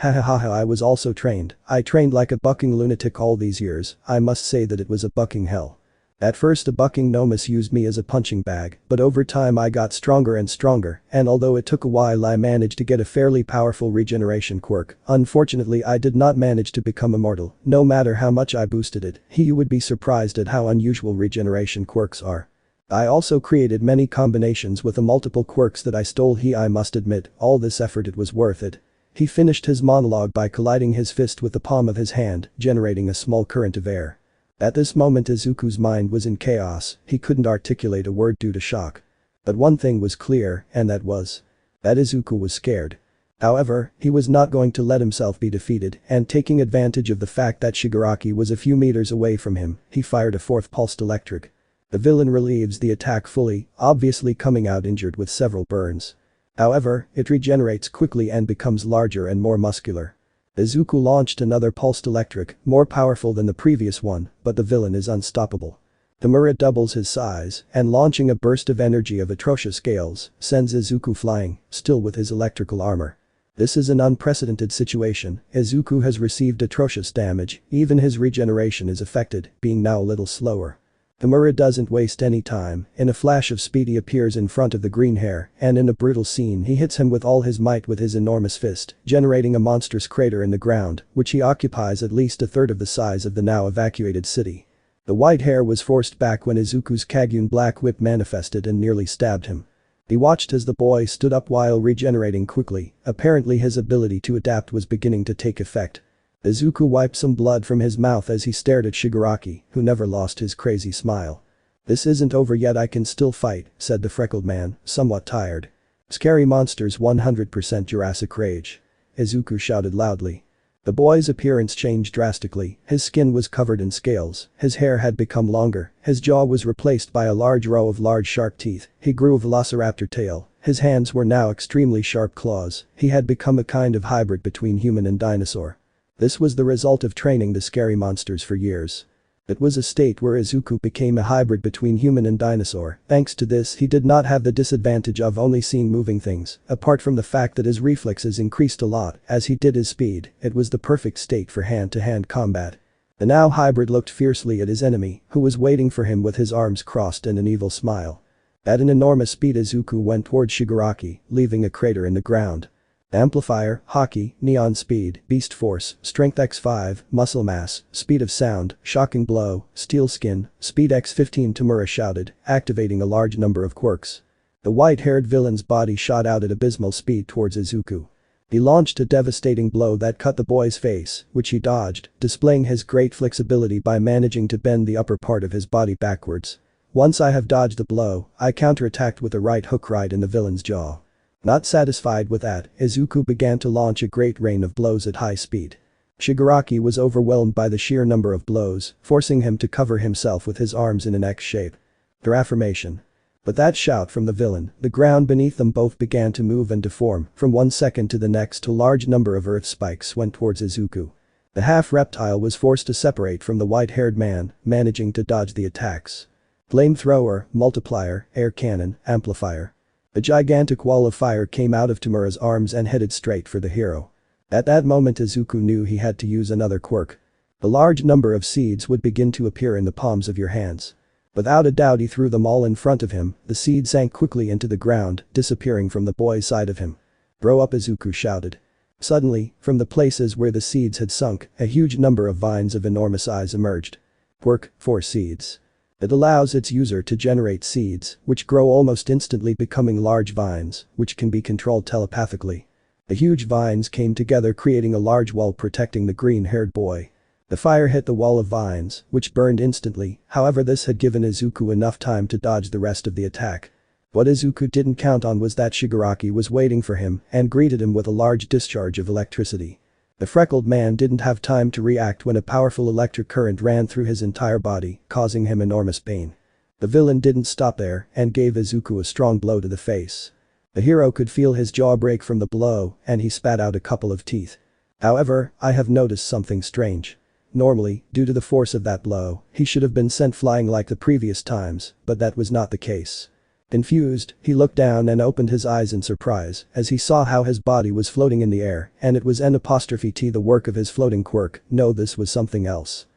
I was also trained. I trained like a bucking lunatic all these years. I must say that it was a bucking hell. At first a bucking Nomus used me as a punching bag, but over time I got stronger and stronger, and although it took a while I managed to get a fairly powerful regeneration quirk. Unfortunately I did not manage to become immortal, no matter how much I boosted it. You would be surprised at how unusual regeneration quirks are. I also created many combinations with the multiple quirks that I stole. I must admit, all this effort, it was worth it. He finished his monologue by colliding his fist with the palm of his hand, generating a small current of air. At this moment Izuku's mind was in chaos, he couldn't articulate a word due to shock. But one thing was clear, and that was that Izuku was scared. However, he was not going to let himself be defeated, and taking advantage of the fact that Shigaraki was a few meters away from him, he fired a fourth pulsed electric. The villain relieves the attack fully, obviously coming out injured with several burns. However, it regenerates quickly and becomes larger and more muscular. Izuku launched another pulsed electric, more powerful than the previous one, but the villain is unstoppable. Tamura doubles his size, and launching a burst of energy of atrocious scales, sends Izuku flying, still with his electrical armor. This is an unprecedented situation. Izuku has received atrocious damage, even his regeneration is affected, being now a little slower. Tamura doesn't waste any time, in a flash of speed he appears in front of the green hair, and in a brutal scene he hits him with all his might with his enormous fist, generating a monstrous crater in the ground, which he occupies at least a third of the size of the now evacuated city. The white hair was forced back when Izuku's Kagyun black whip manifested and nearly stabbed him. He watched as the boy stood up while regenerating quickly, apparently his ability to adapt was beginning to take effect. Izuku wiped some blood from his mouth as he stared at Shigaraki, who never lost his crazy smile. "This isn't over yet, I can still fight," said the freckled man, somewhat tired. "Scary monsters 100% Jurassic Rage," Izuku shouted loudly. The boy's appearance changed drastically, his skin was covered in scales, his hair had become longer, his jaw was replaced by a large row of large sharp teeth, he grew a velociraptor tail, his hands were now extremely sharp claws, he had become a kind of hybrid between human and dinosaur. This was the result of training the scary monsters for years. It was a state where Izuku became a hybrid between human and dinosaur. Thanks to this, he did not have the disadvantage of only seeing moving things. Apart from the fact that his reflexes increased a lot as he did his speed, it was the perfect state for hand-to-hand combat. The now hybrid looked fiercely at his enemy, who was waiting for him with his arms crossed and an evil smile. At an enormous speed, Izuku went towards Shigaraki, leaving a crater in the ground. Amplifier, Haki, Neon Speed, Beast Force, Strength x5, Muscle Mass, Speed of Sound, Shocking Blow, Steel Skin, Speed x15. Tamura shouted, activating a large number of quirks. The white-haired villain's body shot out at abysmal speed towards Izuku. He launched a devastating blow that cut the boy's face, which he dodged, displaying his great flexibility by managing to bend the upper part of his body backwards. Once I have dodged the blow, I counterattacked with a right hook right in the villain's jaw. Not satisfied with that, Izuku began to launch a great rain of blows at high speed. Shigaraki was overwhelmed by the sheer number of blows, forcing him to cover himself with his arms in an X shape. Affirmation. But that shout from the villain, the ground beneath them both began to move and deform. From 1 second to the next, a large number of earth spikes went towards Izuku. The half-reptile was forced to separate from the white-haired man, managing to dodge the attacks. Flamethrower, multiplier, air cannon, amplifier. A gigantic wall of fire came out of Tamura's arms and headed straight for the hero. At that moment, Izuku knew he had to use another quirk. A large number of seeds would begin to appear in the palms of your hands. Without a doubt, he threw them all in front of him. The seeds sank quickly into the ground, disappearing from the boy's side of him. "Grow up," Izuku shouted. Suddenly, from the places where the seeds had sunk, a huge number of vines of enormous size emerged. Quirk, 4 seeds. It allows its user to generate seeds, which grow almost instantly, becoming large vines, which can be controlled telepathically. The huge vines came together, creating a large wall protecting the green-haired boy. The fire hit the wall of vines, which burned instantly. However, this had given Izuku enough time to dodge the rest of the attack. What Izuku didn't count on was that Shigaraki was waiting for him and greeted him with a large discharge of electricity. The freckled man didn't have time to react when a powerful electric current ran through his entire body, causing him enormous pain. The villain didn't stop there and gave Izuku a strong blow to the face. The hero could feel his jaw break from the blow and he spat out a couple of teeth. However, I have noticed something strange. Normally, due to the force of that blow, he should have been sent flying like the previous times, but that was not the case. Confused, he looked down and opened his eyes in surprise as he saw how his body was floating in the air, and it was N''T the work of his floating quirk. No, this was something else.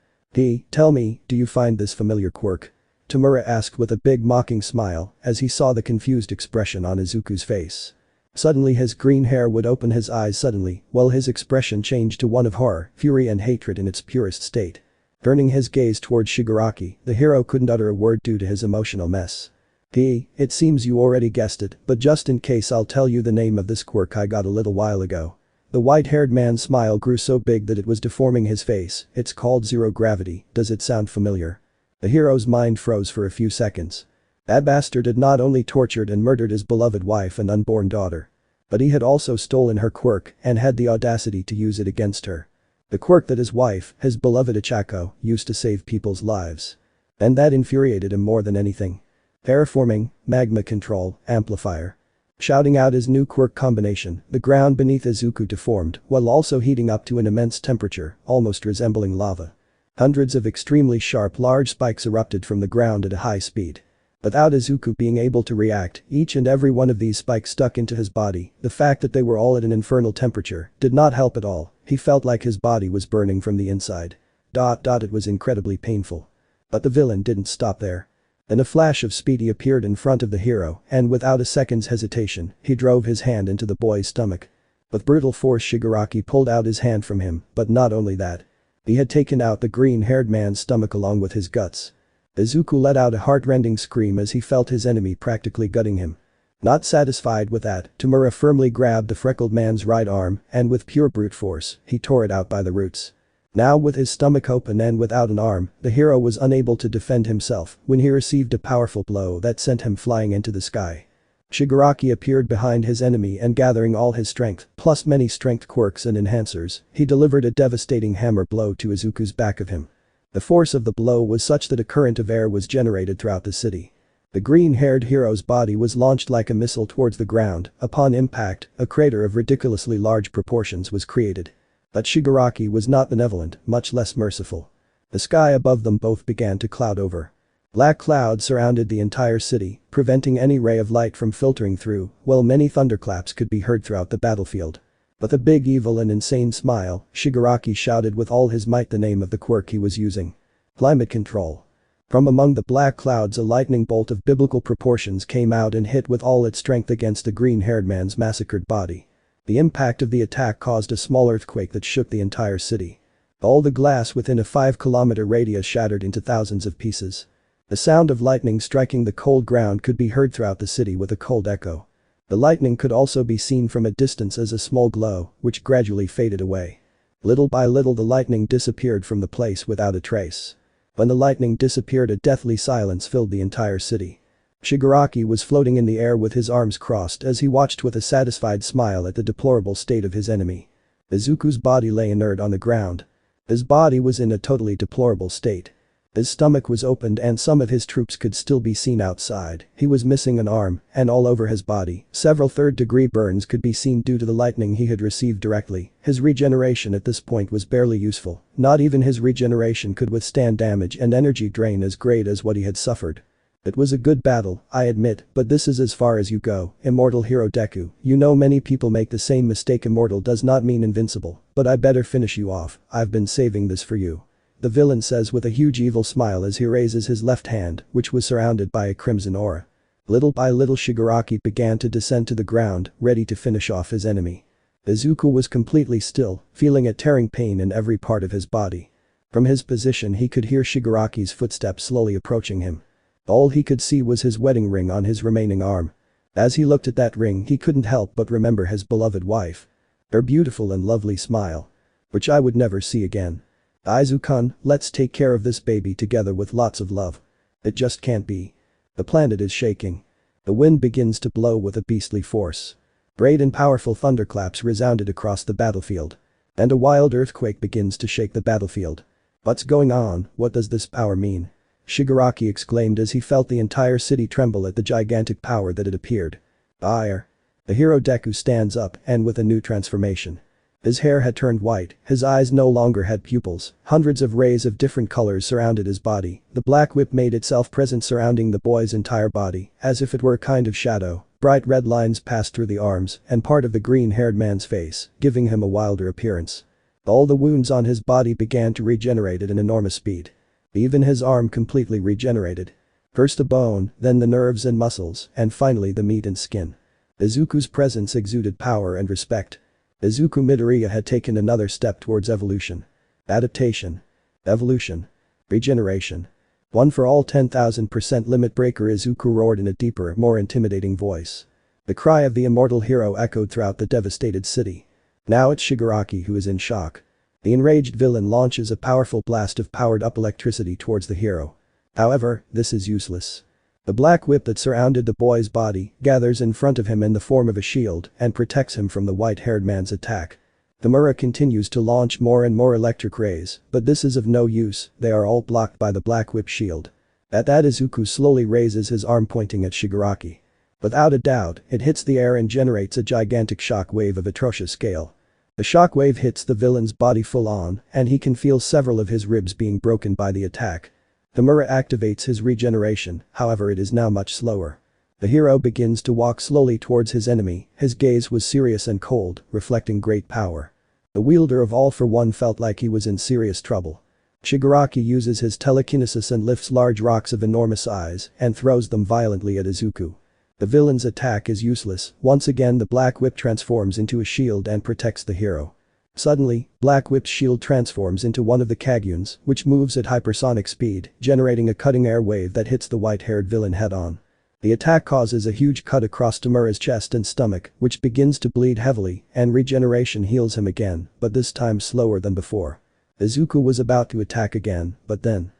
Tell me, do you find this familiar quirk?" Tamura asked with a big mocking smile as he saw the confused expression on Izuku's face. Suddenly his green hair would open his eyes suddenly, while his expression changed to one of horror, fury and hatred in its purest state. Turning his gaze towards Shigaraki, the hero couldn't utter a word due to his emotional mess. It seems you already guessed it, but just in case, I'll tell you the name of this quirk I got a little while ago." The white-haired man's smile grew so big that it was deforming his face. "It's called zero gravity. Does it sound familiar?" The hero's mind froze for a few seconds. That bastard had not only tortured and murdered his beloved wife and unborn daughter, but he had also stolen her quirk and had the audacity to use it against her. The quirk that his wife, his beloved Ichako, used to save people's lives. And that infuriated him more than anything. Terraforming, magma control, amplifier. Shouting out his new quirk combination, the ground beneath Izuku deformed while also heating up to an immense temperature, almost resembling lava. Hundreds of extremely sharp large spikes erupted from the ground at a high speed. Without Izuku being able to react, each and every one of these spikes stuck into his body. The fact that they were all at an infernal temperature did not help at all. He felt like his body was burning from the inside. It was incredibly painful. But the villain didn't stop there. In a flash of speed, he appeared in front of the hero and without a second's hesitation, he drove his hand into the boy's stomach. With brutal force, Shigaraki pulled out his hand from him, but not only that. He had taken out the green-haired man's stomach along with his guts. Izuku let out a heart-rending scream as he felt his enemy practically gutting him. Not satisfied with that, Tamura firmly grabbed the freckled man's right arm and with pure brute force, he tore it out by the roots. Now with his stomach open and without an arm, the hero was unable to defend himself when he received a powerful blow that sent him flying into the sky. Shigaraki appeared behind his enemy and gathering all his strength, plus many strength quirks and enhancers, he delivered a devastating hammer blow to Izuku's back of him. The force of the blow was such that a current of air was generated throughout the city. The green-haired hero's body was launched like a missile towards the ground. Upon impact, a crater of ridiculously large proportions was created. But Shigaraki was not benevolent, much less merciful. The sky above them both began to cloud over. Black clouds surrounded the entire city, preventing any ray of light from filtering through, while many thunderclaps could be heard throughout the battlefield. With a big evil and insane smile, Shigaraki shouted with all his might the name of the quirk he was using. Climate control. From among the black clouds a lightning bolt of biblical proportions came out and hit with all its strength against the green-haired man's massacred body. The impact of the attack caused a small earthquake that shook the entire city. All the glass within a 5-kilometer radius shattered into thousands of pieces. The sound of lightning striking the cold ground could be heard throughout the city with a cold echo. The lightning could also be seen from a distance as a small glow, which gradually faded away. Little by little the lightning disappeared from the place without a trace. When the lightning disappeared, a deathly silence filled the entire city. Shigaraki was floating in the air with his arms crossed as he watched with a satisfied smile at the deplorable state of his enemy. Izuku's body lay inert on the ground. His body was in a totally deplorable state. His stomach was opened and some of his troops could still be seen outside. He was missing an arm, and all over his body, several third-degree burns could be seen due to the lightning he had received directly. His regeneration at this point was barely useful. Not even his regeneration could withstand damage and energy drain as great as what he had suffered. It was a good battle, I admit, but this is as far as you go, immortal hero Deku. You know many people make the same mistake. Immortal does not mean invincible, but I better finish you off. I've been saving this for you. The villain says with a huge evil smile as he raises his left hand, which was surrounded by a crimson aura. Little by little Shigaraki began to descend to the ground, ready to finish off his enemy. Izuku was completely still, feeling a tearing pain in every part of his body. From his position he could hear Shigaraki's footsteps slowly approaching him. All he could see was his wedding ring on his remaining arm. As he looked at that ring he couldn't help but remember his beloved wife. Her beautiful and lovely smile. Which I would never see again. Aizu-kun, let's take care of this baby together with lots of love. It just can't be. The planet is shaking. The wind begins to blow with a beastly force. Great and powerful thunderclaps resounded across the battlefield. And a wild earthquake begins to shake the battlefield. What's going on? What does this power mean? Shigaraki exclaimed as he felt the entire city tremble at the gigantic power that had appeared. Ire. The hero Deku stands up and with a new transformation. His hair had turned white, his eyes no longer had pupils, hundreds of rays of different colors surrounded his body. The black whip made itself present surrounding the boy's entire body, as if it were a kind of shadow. Bright red lines passed through the arms and part of the green-haired man's face, giving him a wilder appearance. All the wounds on his body began to regenerate at an enormous speed. Even his arm completely regenerated. First the bone, then the nerves and muscles, and finally the meat and skin. Izuku's presence exuded power and respect. Izuku Midoriya had taken another step towards evolution. Adaptation. Evolution. Regeneration. One for all 10,000% limit breaker. Izuku roared in a deeper, more intimidating voice. The cry of the immortal hero echoed throughout the devastated city. Now it's Shigaraki who is in shock. The enraged villain launches a powerful blast of powered-up electricity towards the hero. However, this is useless. The black whip that surrounded the boy's body gathers in front of him in the form of a shield and protects him from the white-haired man's attack. The Mura continues to launch more and more electric rays, but this is of no use, they are all blocked by the black whip shield. At that Izuku slowly raises his arm pointing at Shigaraki. Without a doubt, it hits the air and generates a gigantic shock wave of atrocious scale. The shock wave hits the villain's body full on, and he can feel several of his ribs being broken by the attack. The Mura activates his regeneration, however it is now much slower. The hero begins to walk slowly towards his enemy, his gaze was serious and cold, reflecting great power. The wielder of All for One felt like he was in serious trouble. Shigaraki uses his telekinesis and lifts large rocks of enormous size and throws them violently at Izuku. The villain's attack is useless, once again the black whip transforms into a shield and protects the hero. Suddenly, Black Whip's shield transforms into one of the Kagyuns, which moves at hypersonic speed, generating a cutting air wave that hits the white-haired villain head-on. The attack causes a huge cut across Tamura's chest and stomach, which begins to bleed heavily, and regeneration heals him again, but this time slower than before. Izuku was about to attack again, but then.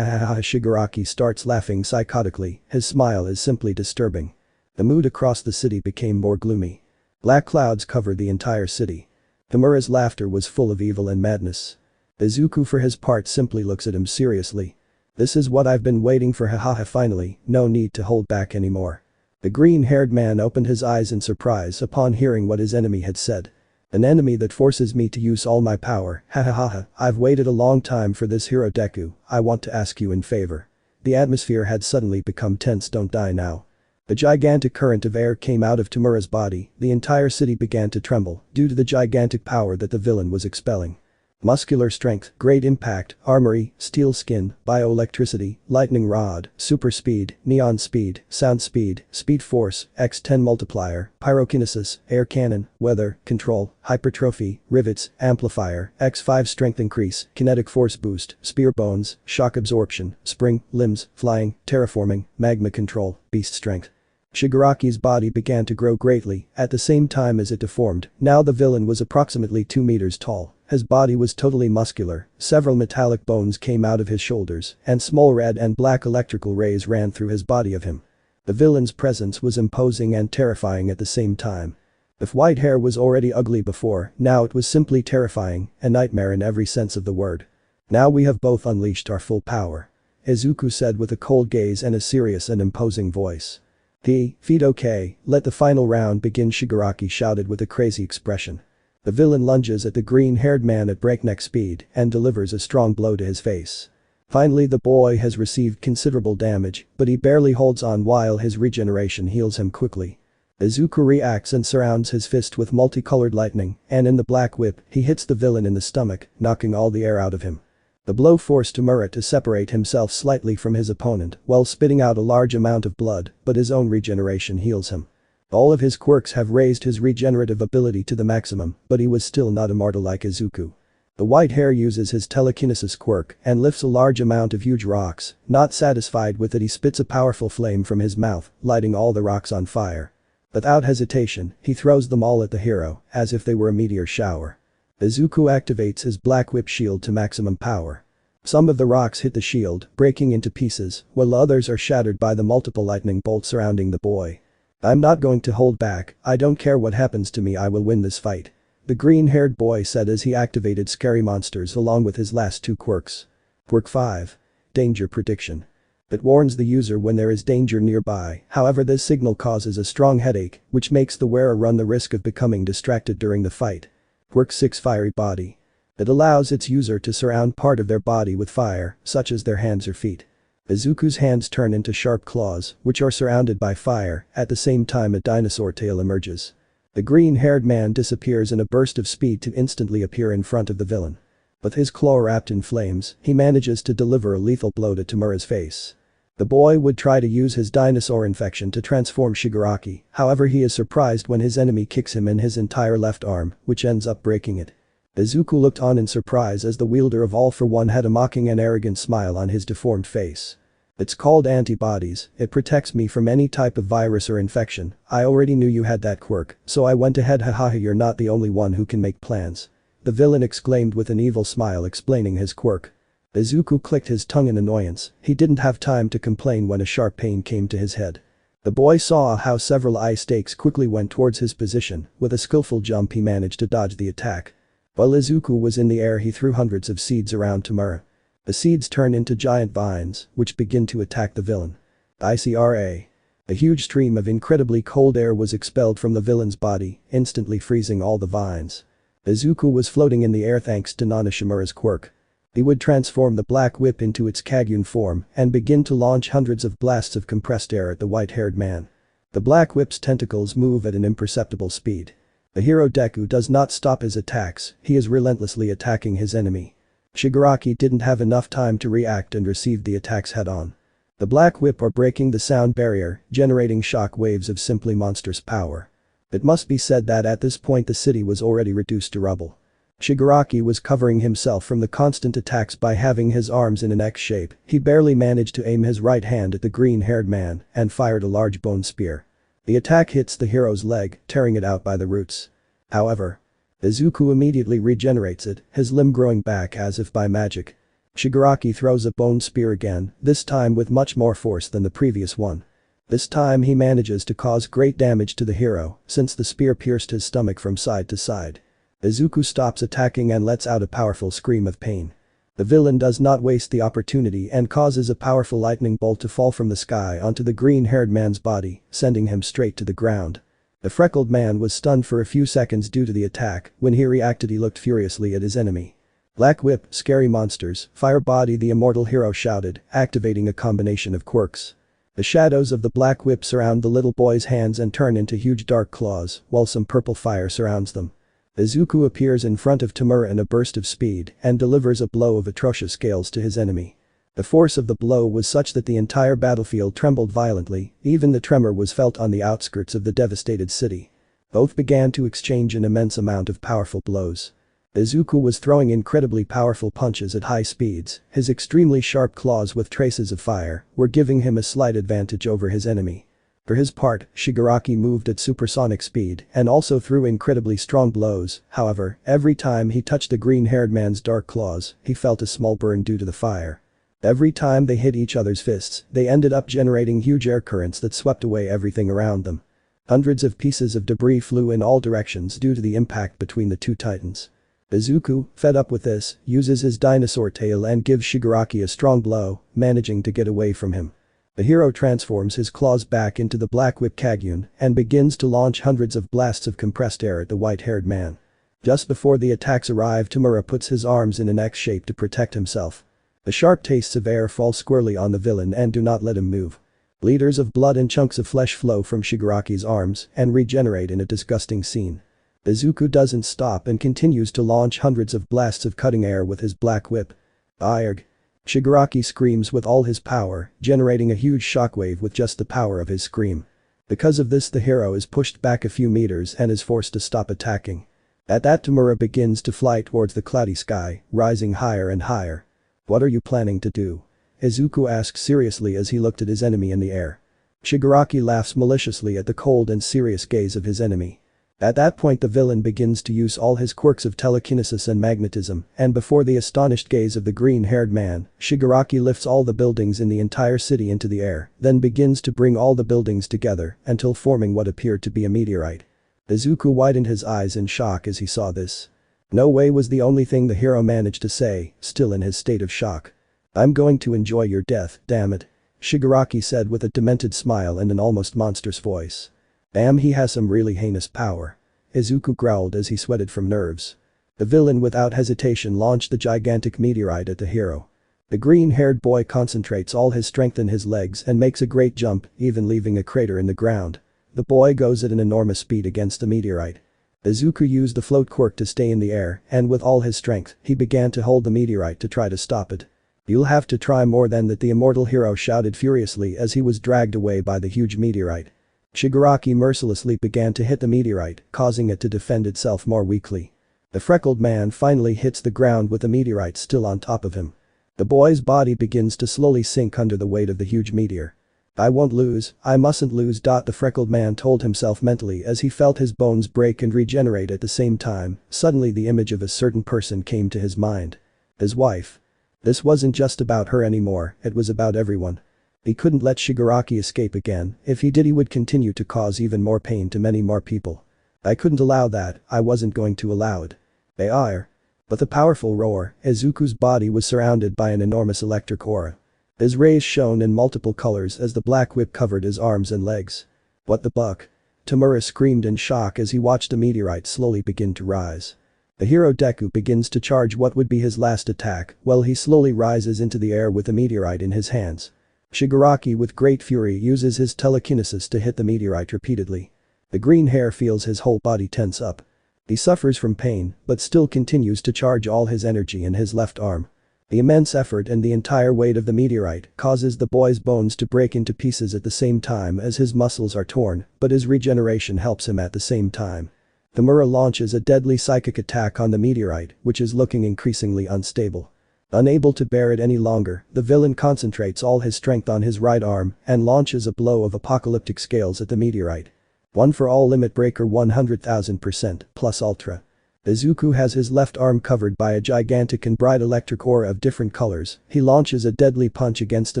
Shigaraki starts laughing psychotically, his smile is simply disturbing. The mood across the city became more gloomy. Black clouds covered the entire city. Tamura's laughter was full of evil and madness. Izuku for his part simply looks at him seriously. This is what I've been waiting for, hahaha. Finally, no need to hold back anymore. The green-haired man opened his eyes in surprise upon hearing what his enemy had said. An enemy that forces me to use all my power, hahaha, I've waited a long time for this hero Deku, I want to ask you in favor. The atmosphere had suddenly become tense. Don't die now. A gigantic current of air came out of Tamura's body, the entire city began to tremble due to the gigantic power that the villain was expelling. Muscular strength, great impact, armory, steel skin, bioelectricity, lightning rod, super speed, neon speed, sound speed, speed force, x10 multiplier, pyrokinesis, air cannon, weather, control, hypertrophy, rivets, amplifier, x5 strength increase, kinetic force boost, spear bones, shock absorption, spring, limbs, flying, terraforming, magma control, beast strength. Shigaraki's body began to grow greatly at the same time as it deformed. Now the villain was approximately 2 meters tall. His body was totally muscular, several metallic bones came out of his shoulders, and small red and black electrical rays ran through his body of him. The villain's presence was imposing and terrifying at the same time. If white hair was already ugly before, now it was simply terrifying, a nightmare in every sense of the word. Now we have both unleashed our full power. Izuku said with a cold gaze and a serious and imposing voice. Feet okay, let the final round begin, Shigaraki shouted with a crazy expression. The villain lunges at the green-haired man at breakneck speed and delivers a strong blow to his face. Finally the boy has received considerable damage, but he barely holds on while his regeneration heals him quickly. Izuku reacts and surrounds his fist with multicolored lightning, and in the black whip, he hits the villain in the stomach, knocking all the air out of him. The blow forced Tamura to separate himself slightly from his opponent while spitting out a large amount of blood, but his own regeneration heals him. All of his quirks have raised his regenerative ability to the maximum, but he was still not immortal like Izuku. The white hair uses his telekinesis quirk and lifts a large amount of huge rocks. Not satisfied with it, he spits a powerful flame from his mouth, lighting all the rocks on fire. Without hesitation, he throws them all at the hero, as if they were a meteor shower. Izuku activates his black whip shield to maximum power. Some of the rocks hit the shield, breaking into pieces, while others are shattered by the multiple lightning bolts surrounding the boy. I'm not going to hold back, I don't care what happens to me, I will win this fight. The green-haired boy said as he activated scary monsters along with his last 2 quirks. Quirk 5. Danger prediction. It warns the user when there is danger nearby, however this signal causes a strong headache, which makes the wearer run the risk of becoming distracted during the fight. Quirk 6. Fiery body. It allows its user to surround part of their body with fire, such as their hands or feet. Izuku's hands turn into sharp claws, which are surrounded by fire, at the same time a dinosaur tail emerges. The green-haired man disappears in a burst of speed to instantly appear in front of the villain. With his claw wrapped in flames, he manages to deliver a lethal blow to Tamura's face. The boy would try to use his dinosaur infection to transform Shigaraki, however he is surprised when his enemy kicks him in his entire left arm, which ends up breaking it. Izuku looked on in surprise as the wielder of All for One had a mocking and arrogant smile on his deformed face. It's called antibodies, it protects me from any type of virus or infection, I already knew you had that quirk, so I went ahead, hahaha, you're not the only one who can make plans. The villain exclaimed with an evil smile explaining his quirk. Izuku clicked his tongue in annoyance, he didn't have time to complain when a sharp pain came to his head. The boy saw how several ice stakes quickly went towards his position, with a skillful jump he managed to dodge the attack. While Izuku was in the air he threw hundreds of seeds around Tamura. The seeds turn into giant vines, which begin to attack the villain. 𝙬𝙖𝙪𝙨. A huge stream of incredibly cold air was expelled from the villain's body, instantly freezing all the vines. Izuku was floating in the air thanks to Nana Shimura's quirk. He would transform the black whip into its Kagun form and begin to launch hundreds of blasts of compressed air at the white-haired man. The black whip's tentacles move at an imperceptible speed. The hero Deku does not stop his attacks, he is relentlessly attacking his enemy. Shigaraki didn't have enough time to react and received the attacks head-on. The black whip are breaking the sound barrier, generating shock waves of simply monstrous power. It must be said that at this point the city was already reduced to rubble. Shigaraki was covering himself from the constant attacks by having his arms in an X shape, he barely managed to aim his right hand at the green-haired man and fired a large bone spear. The attack hits the hero's leg, tearing it out by the roots. However, Izuku immediately regenerates it, his limb growing back as if by magic. Shigaraki throws a bone spear again, this time with much more force than the previous one. This time he manages to cause great damage to the hero, since the spear pierced his stomach from side to side. Izuku stops attacking and lets out a powerful scream of pain. The villain does not waste the opportunity and causes a powerful lightning bolt to fall from the sky onto the green-haired man's body, sending him straight to the ground. The freckled man was stunned for a few seconds due to the attack. When he reacted, he looked furiously at his enemy. Black Whip, scary monsters, fire body, the immortal hero shouted, activating a combination of quirks. The shadows of the Black Whip surround the little boy's hands and turn into huge dark claws, while some purple fire surrounds them. Izuku appears in front of Tamura in a burst of speed and delivers a blow of atrocious scales to his enemy. The force of the blow was such that the entire battlefield trembled violently, even the tremor was felt on the outskirts of the devastated city. Both began to exchange an immense amount of powerful blows. Izuku was throwing incredibly powerful punches at high speeds, his extremely sharp claws with traces of fire were giving him a slight advantage over his enemy. For his part, Shigaraki moved at supersonic speed and also threw incredibly strong blows. However, every time he touched the green-haired man's dark claws, he felt a small burn due to the fire. Every time they hit each other's fists, they ended up generating huge air currents that swept away everything around them. Hundreds of pieces of debris flew in all directions due to the impact between the two titans. Izuku, fed up with this, uses his dinosaur tail and gives Shigaraki a strong blow, managing to get away from him. The hero transforms his claws back into the Black Whip Kagyun and begins to launch hundreds of blasts of compressed air at the white-haired man. Just before the attacks arrive, Tamura puts his arms in an X shape to protect himself. The sharp tastes of air fall squarely on the villain and do not let him move. Liters of blood and chunks of flesh flow from Shigaraki's arms and regenerate in a disgusting scene. Izuku doesn't stop and continues to launch hundreds of blasts of cutting air with his Black Whip. Iyerg. Shigaraki screams with all his power, generating a huge shockwave with just the power of his scream. Because of this, the hero is pushed back a few meters and is forced to stop attacking. At that, Tamura begins to fly towards the cloudy sky, rising higher and higher. "What are you planning to do?" Izuku asks seriously as he looked at his enemy in the air. Shigaraki laughs maliciously at the cold and serious gaze of his enemy. At that point, the villain begins to use all his quirks of telekinesis and magnetism, and before the astonished gaze of the green-haired man, Shigaraki lifts all the buildings in the entire city into the air, then begins to bring all the buildings together until forming what appeared to be a meteorite. Izuku widened his eyes in shock as he saw this. "No way" was the only thing the hero managed to say, still in his state of shock. "I'm going to enjoy your death, damn it," Shigaraki said with a demented smile and an almost monstrous voice. "Damn, he has some really heinous power," Izuku growled as he sweated from nerves. The villain without hesitation launched the gigantic meteorite at the hero. The green-haired boy concentrates all his strength in his legs and makes a great jump, even leaving a crater in the ground. The boy goes at an enormous speed against the meteorite. Izuku used the float quirk to stay in the air, and with all his strength, he began to hold the meteorite to try to stop it. "You'll have to try more than that," the immortal hero shouted furiously as he was dragged away by the huge meteorite. Shigaraki mercilessly began to hit the meteorite, causing it to defend itself more weakly. The freckled man finally hits the ground with the meteorite still on top of him. The boy's body begins to slowly sink under the weight of the huge meteor. "I won't lose, I mustn't lose." The freckled man told himself mentally as he felt his bones break and regenerate at the same time. Suddenly the image of a certain person came to his mind. His wife. This wasn't just about her anymore, it was about everyone. He couldn't let Shigaraki escape again. If he did, he would continue to cause even more pain to many more people. "I couldn't allow that, I wasn't going to allow it." "Iyerg." With a powerful roar, Izuku's body was surrounded by an enormous electric aura. His rays shone in multiple colors as the Black Whip covered his arms and legs. "What the buck?" Tamura screamed in shock as he watched the meteorite slowly begin to rise. The hero Deku begins to charge what would be his last attack, while he slowly rises into the air with the meteorite in his hands. Shigaraki with great fury uses his telekinesis to hit the meteorite repeatedly. The green hair feels his whole body tense up. He suffers from pain, but still continues to charge all his energy in his left arm. The immense effort and the entire weight of the meteorite causes the boy's bones to break into pieces at the same time as his muscles are torn, but his regeneration helps him at the same time. Tamura launches a deadly psychic attack on the meteorite, which is looking increasingly unstable. Unable to bear it any longer, the villain concentrates all his strength on his right arm and launches a blow of apocalyptic scales at the meteorite. One for all, limit breaker 100,000% plus ultra. Izuku has his left arm covered by a gigantic and bright electric aura of different colors. He launches a deadly punch against the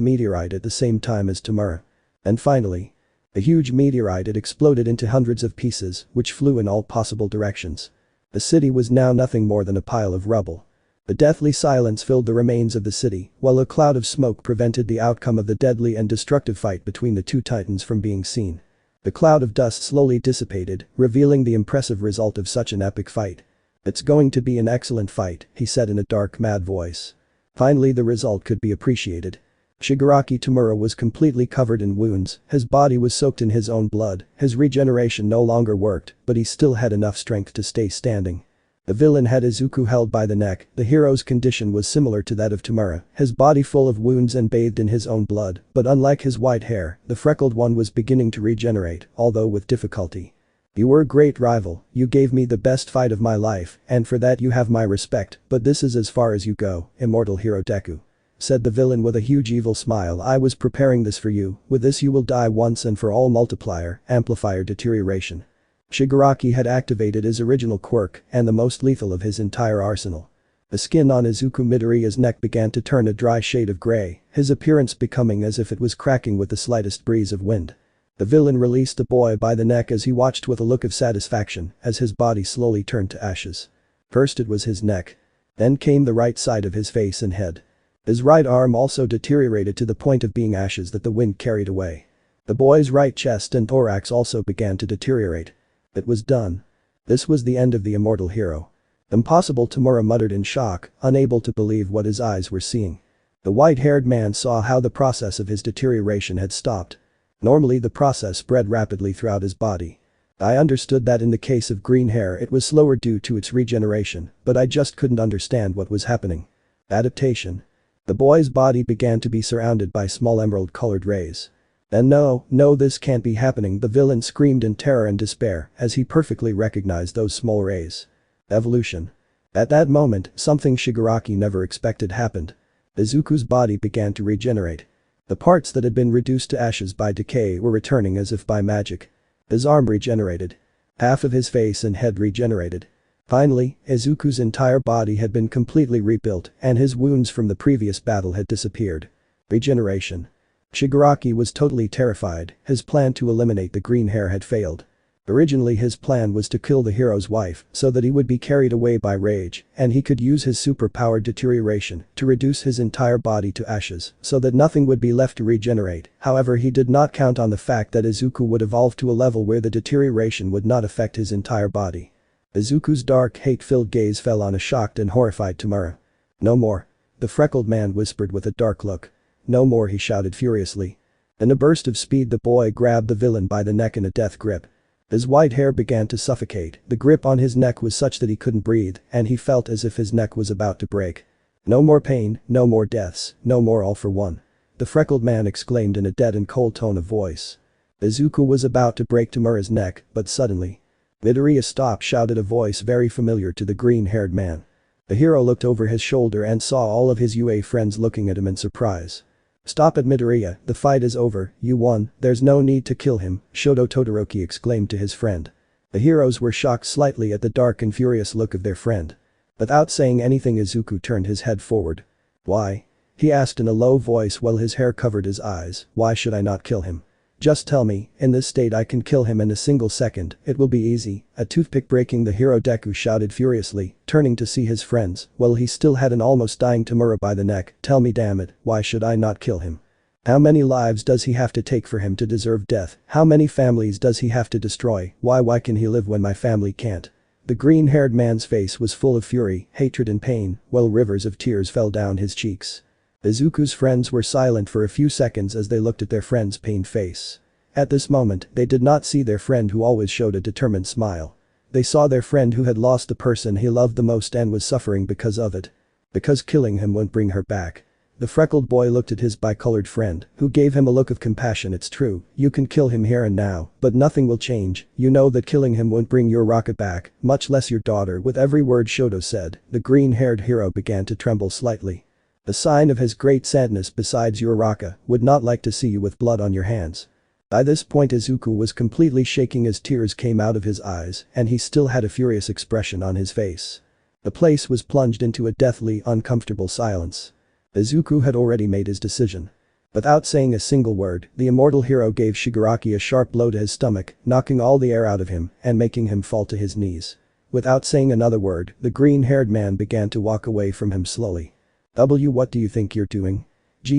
meteorite at the same time as Tamura. And finally, a huge meteorite had exploded into hundreds of pieces, which flew in all possible directions. The city was now nothing more than a pile of rubble. The deathly silence filled the remains of the city, while a cloud of smoke prevented the outcome of the deadly and destructive fight between the two titans from being seen. The cloud of dust slowly dissipated, revealing the impressive result of such an epic fight. "It's going to be an excellent fight," he said in a dark, mad voice. Finally the result could be appreciated. Shigaraki Tamura was completely covered in wounds, his body was soaked in his own blood, his regeneration no longer worked, but he still had enough strength to stay standing. The villain had Izuku held by the neck, the hero's condition was similar to that of Tamura, his body full of wounds and bathed in his own blood, but unlike his white hair, the freckled one was beginning to regenerate, although with difficulty. "You were a great rival, you gave me the best fight of my life, and for that you have my respect, but this is as far as you go, immortal hero Deku," said the villain with a huge evil smile. "I was preparing this for you, with this you will die once and for all. Multiplier, amplifier deterioration." Shigaraki had activated his original quirk and the most lethal of his entire arsenal. The skin on Izuku Midoriya's neck began to turn a dry shade of grey, his appearance becoming as if it was cracking with the slightest breeze of wind. The villain released the boy by the neck as he watched with a look of satisfaction as his body slowly turned to ashes. First it was his neck. Then came the right side of his face and head. His right arm also deteriorated to the point of being ashes that the wind carried away. The boy's right chest and thorax also began to deteriorate. It was done. This was the end of the immortal hero. "Impossible," Tamura muttered in shock, unable to believe what his eyes were seeing. The white-haired man saw how the process of his deterioration had stopped. Normally the process spread rapidly throughout his body. "I understood that in the case of green hair it was slower due to its regeneration, but I just couldn't understand what was happening." Adaptation. The boy's body began to be surrounded by small emerald-colored rays. "And no, this can't be happening," the villain screamed in terror and despair as he perfectly recognized those small rays. Evolution. At that moment, something Shigaraki never expected happened. Izuku's body began to regenerate. The parts that had been reduced to ashes by decay were returning as if by magic. His arm regenerated. Half of his face and head regenerated. Finally, Izuku's entire body had been completely rebuilt and his wounds from the previous battle had disappeared. Regeneration. Shigaraki was totally terrified, his plan to eliminate the green hair had failed. Originally his plan was to kill the hero's wife so that he would be carried away by rage and he could use his superpowered deterioration to reduce his entire body to ashes so that nothing would be left to regenerate. However, he did not count on the fact that Izuku would evolve to a level where the deterioration would not affect his entire body. Izuku's dark, hate-filled gaze fell on a shocked and horrified Tamura. "No more," the freckled man whispered with a dark look. "No more," he shouted furiously. In a burst of speed the boy grabbed the villain by the neck in a death grip. His white hair began to suffocate, the grip on his neck was such that he couldn't breathe and he felt as if his neck was about to break. "No more pain, no more deaths, no more all for one," the freckled man exclaimed in a dead and cold tone of voice. Izuku was about to break Tamura's neck, but suddenly. "Midoriya, stop," shouted a voice very familiar to the green-haired man. The hero looked over his shoulder and saw all of his UA friends looking at him in surprise. "Stop it, Midoriya, the fight is over, you won, there's no need to kill him," Shoto Todoroki exclaimed to his friend. The heroes were shocked slightly at the dark and furious look of their friend. Without saying anything Izuku turned his head forward. "Why?" he asked in a low voice while his hair covered his eyes. "Why should I not kill him? Just tell me, in this state I can kill him in a single second, it will be easy." A toothpick breaking the hero Deku shouted furiously, turning to see his friends, while he still had an almost dying Tamura by the neck. "Tell me, damn it, why should I not kill him? How many lives does he have to take for him to deserve death? How many families does he have to destroy? Why can he live when my family can't?" The green-haired man's face was full of fury, hatred and pain, while rivers of tears fell down his cheeks. Izuku's friends were silent for a few seconds as they looked at their friend's pained face. At this moment, they did not see their friend who always showed a determined smile. They saw their friend who had lost the person he loved the most and was suffering because of it. Because killing him wouldn't bring her back. The freckled boy looked at his bicolored friend, who gave him a look of compassion. "It's true, you can kill him here and now, but nothing will change. You know that killing him won't bring your Raka back, much less your daughter." With every word Shoto said, the green-haired hero began to tremble slightly. "A sign of his great sadness besides your Raka would not like to see you with blood on your hands." By this point Izuku was completely shaking as tears came out of his eyes and he still had a furious expression on his face. The place was plunged into a deathly, uncomfortable silence. Izuku had already made his decision. Without saying a single word, the immortal hero gave Shigaraki a sharp blow to his stomach, knocking all the air out of him and making him fall to his knees. Without saying another word, the green-haired man began to walk away from him slowly. "What do you think you're doing?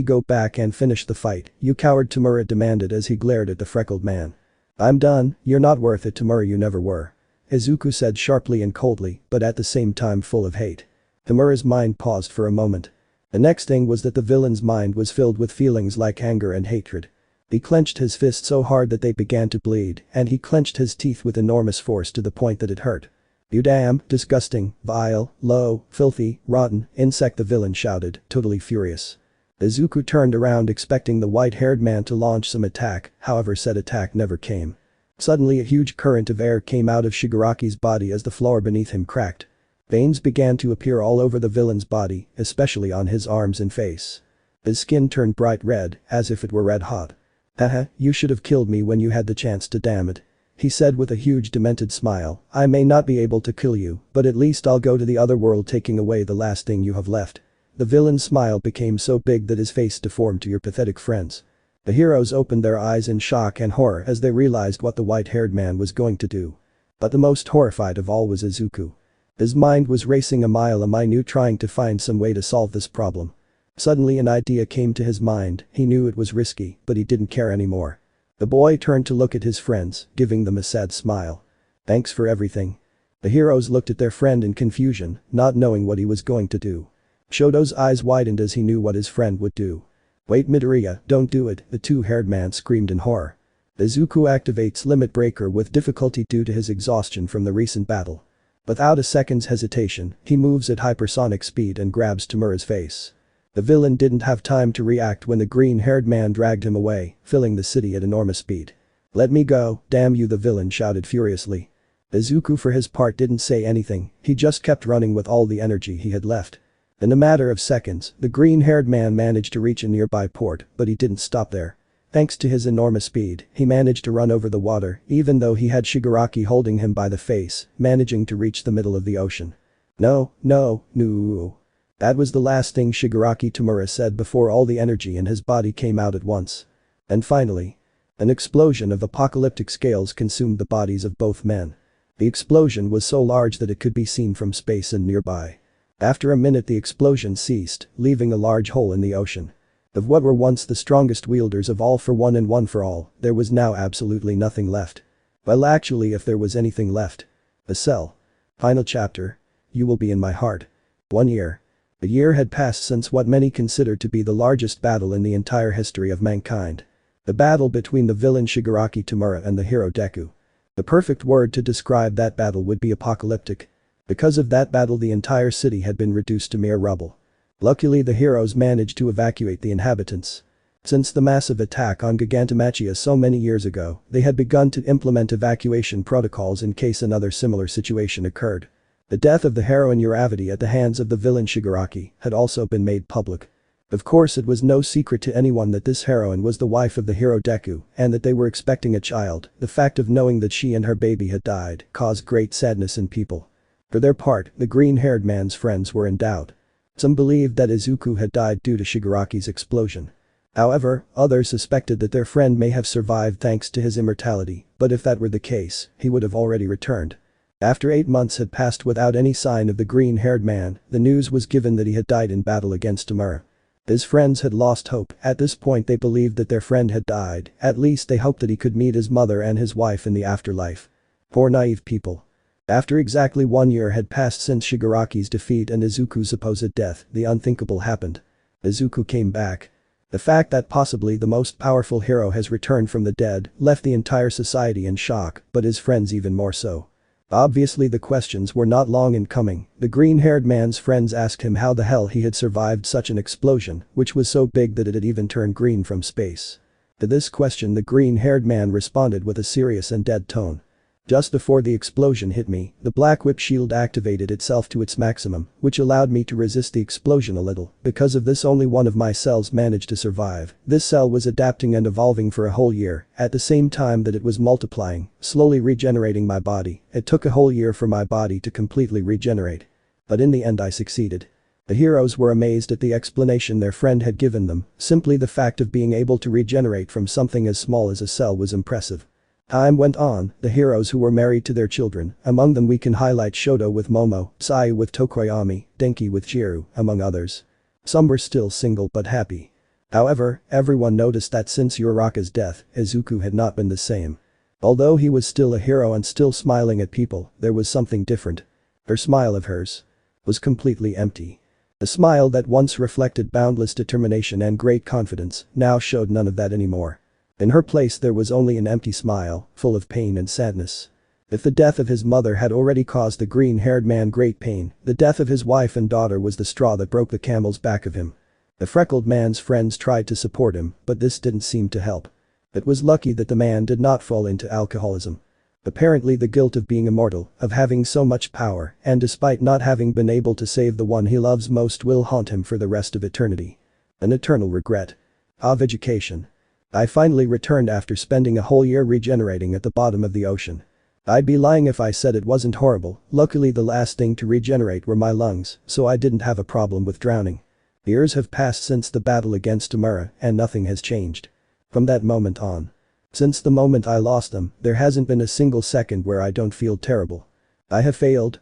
Go back and finish the fight, you coward," Tamura demanded as he glared at the freckled man. I'm done, you're not worth it, Tamura, you never were. Izuku said sharply and coldly, but at the same time full of hate. Tamura's mind paused for a moment. The next thing was that the villain's mind was filled with feelings like anger and hatred. He clenched his fist so hard that they began to bleed, and he clenched his teeth with enormous force to the point that it hurt. You damn, disgusting, vile, low, filthy, rotten insect, the villain shouted, totally furious. Izuku turned around expecting the white-haired man to launch some attack, however said attack never came. Suddenly a huge current of air came out of Shigaraki's body as the floor beneath him cracked. Veins began to appear all over the villain's body, especially on his arms and face. His skin turned bright red, as if it were red hot. Haha, you should have killed me when you had the chance to, damn it. He said with a huge demented smile, I may not be able to kill you, but at least I'll go to the other world taking away the last thing you have left. The villain's smile became so big that his face deformed to your pathetic friends. The heroes opened their eyes in shock and horror as they realized what the white-haired man was going to do. But the most horrified of all was Izuku. His mind was racing a mile a minute trying to find some way to solve this problem. Suddenly an idea came to his mind, he knew it was risky, but he didn't care anymore. The boy turned to look at his friends, giving them a sad smile. Thanks for everything. The heroes looked at their friend in confusion, not knowing what he was going to do. Shoto's eyes widened as he knew what his friend would do. Wait, Midoriya, don't do it, the two-haired man screamed in horror. Izuku activates Limit Breaker with difficulty due to his exhaustion from the recent battle. Without a second's hesitation, he moves at hypersonic speed and grabs Tamura's face. The villain didn't have time to react when the green-haired man dragged him away, filling the city at enormous speed. Let me go, damn you, the villain shouted furiously. Izuku for his part didn't say anything, he just kept running with all the energy he had left. In a matter of seconds, the green-haired man managed to reach a nearby port, but he didn't stop there. Thanks to his enormous speed, he managed to run over the water, even though he had Shigaraki holding him by the face, managing to reach the middle of the ocean. No. That was the last thing Shigaraki Tamura said before all the energy in his body came out at once. And finally, an explosion of apocalyptic scales consumed the bodies of both men. The explosion was so large that it could be seen from space and nearby. After a minute the explosion ceased, leaving a large hole in the ocean. Of what were once the strongest wielders of all for one and one for all, there was now absolutely nothing left. Well, actually, if there was anything left. The cell. Final chapter. You will be in my heart. 1 year. A year had passed since what many considered to be the largest battle in the entire history of mankind. The battle between the villain Shigaraki Tamura and the hero Deku. The perfect word to describe that battle would be apocalyptic. Because of that battle the entire city had been reduced to mere rubble. Luckily the heroes managed to evacuate the inhabitants. Since the massive attack on Gigantomachia so many years ago, they had begun to implement evacuation protocols in case another similar situation occurred. The death of the heroine Uravati at the hands of the villain Shigaraki had also been made public. Of course it was no secret to anyone that this heroine was the wife of the hero Deku and that they were expecting a child. The fact of knowing that she and her baby had died caused great sadness in people. For their part, the green-haired man's friends were in doubt. Some believed that Izuku had died due to Shigaraki's explosion. However, others suspected that their friend may have survived thanks to his immortality, but if that were the case, he would have already returned. After 8 months had passed without any sign of the green-haired man, the news was given that he had died in battle against Tamura. His friends had lost hope. At this point they believed that their friend had died, at least they hoped that he could meet his mother and his wife in the afterlife. Poor naive people. After exactly 1 year had passed since Shigaraki's defeat and Izuku's supposed death, the unthinkable happened. Izuku came back. The fact that possibly the most powerful hero has returned from the dead left the entire society in shock, but his friends even more so. Obviously the questions were not long in coming. The green-haired man's friends asked him how the hell he had survived such an explosion, which was so big that it had even turned green from space. To this question the green-haired man responded with a serious and dead tone. Just before the explosion hit me, the black whip shield activated itself to its maximum, which allowed me to resist the explosion a little. Because of this only one of my cells managed to survive. This cell was adapting and evolving for a whole year, at the same time that it was multiplying, slowly regenerating my body. It took a whole year for my body to completely regenerate. But in the end I succeeded. The heroes were amazed at the explanation their friend had given them. Simply the fact of being able to regenerate from something as small as a cell was impressive. Time went on, the heroes who were married to their children, among them we can highlight Shoto with Momo, Sayu with Tokoyami, Denki with Chieru, among others. Some were still single but happy. However, everyone noticed that since Uraraka's death, Izuku had not been the same. Although he was still a hero and still smiling at people, there was something different. Her smile of hers was completely empty. The smile that once reflected boundless determination and great confidence now showed none of that anymore. In her place there was only an empty smile, full of pain and sadness. If the death of his mother had already caused the green-haired man great pain, the death of his wife and daughter was the straw that broke the camel's back of him. The freckled man's friends tried to support him, but this didn't seem to help. It was lucky that the man did not fall into alcoholism. Apparently the guilt of being immortal, of having so much power, and despite not having been able to save the one he loves most will haunt him for the rest of eternity. An eternal regret. Of education. I finally returned after spending a whole year regenerating at the bottom of the ocean. I'd be lying if I said it wasn't horrible. Luckily the last thing to regenerate were my lungs, so I didn't have a problem with drowning. Years have passed since the battle against 𝙬𝙤𝙪 and nothing has changed. From that moment on. Since the moment I lost them, there hasn't been a single second where I don't feel terrible. I have failed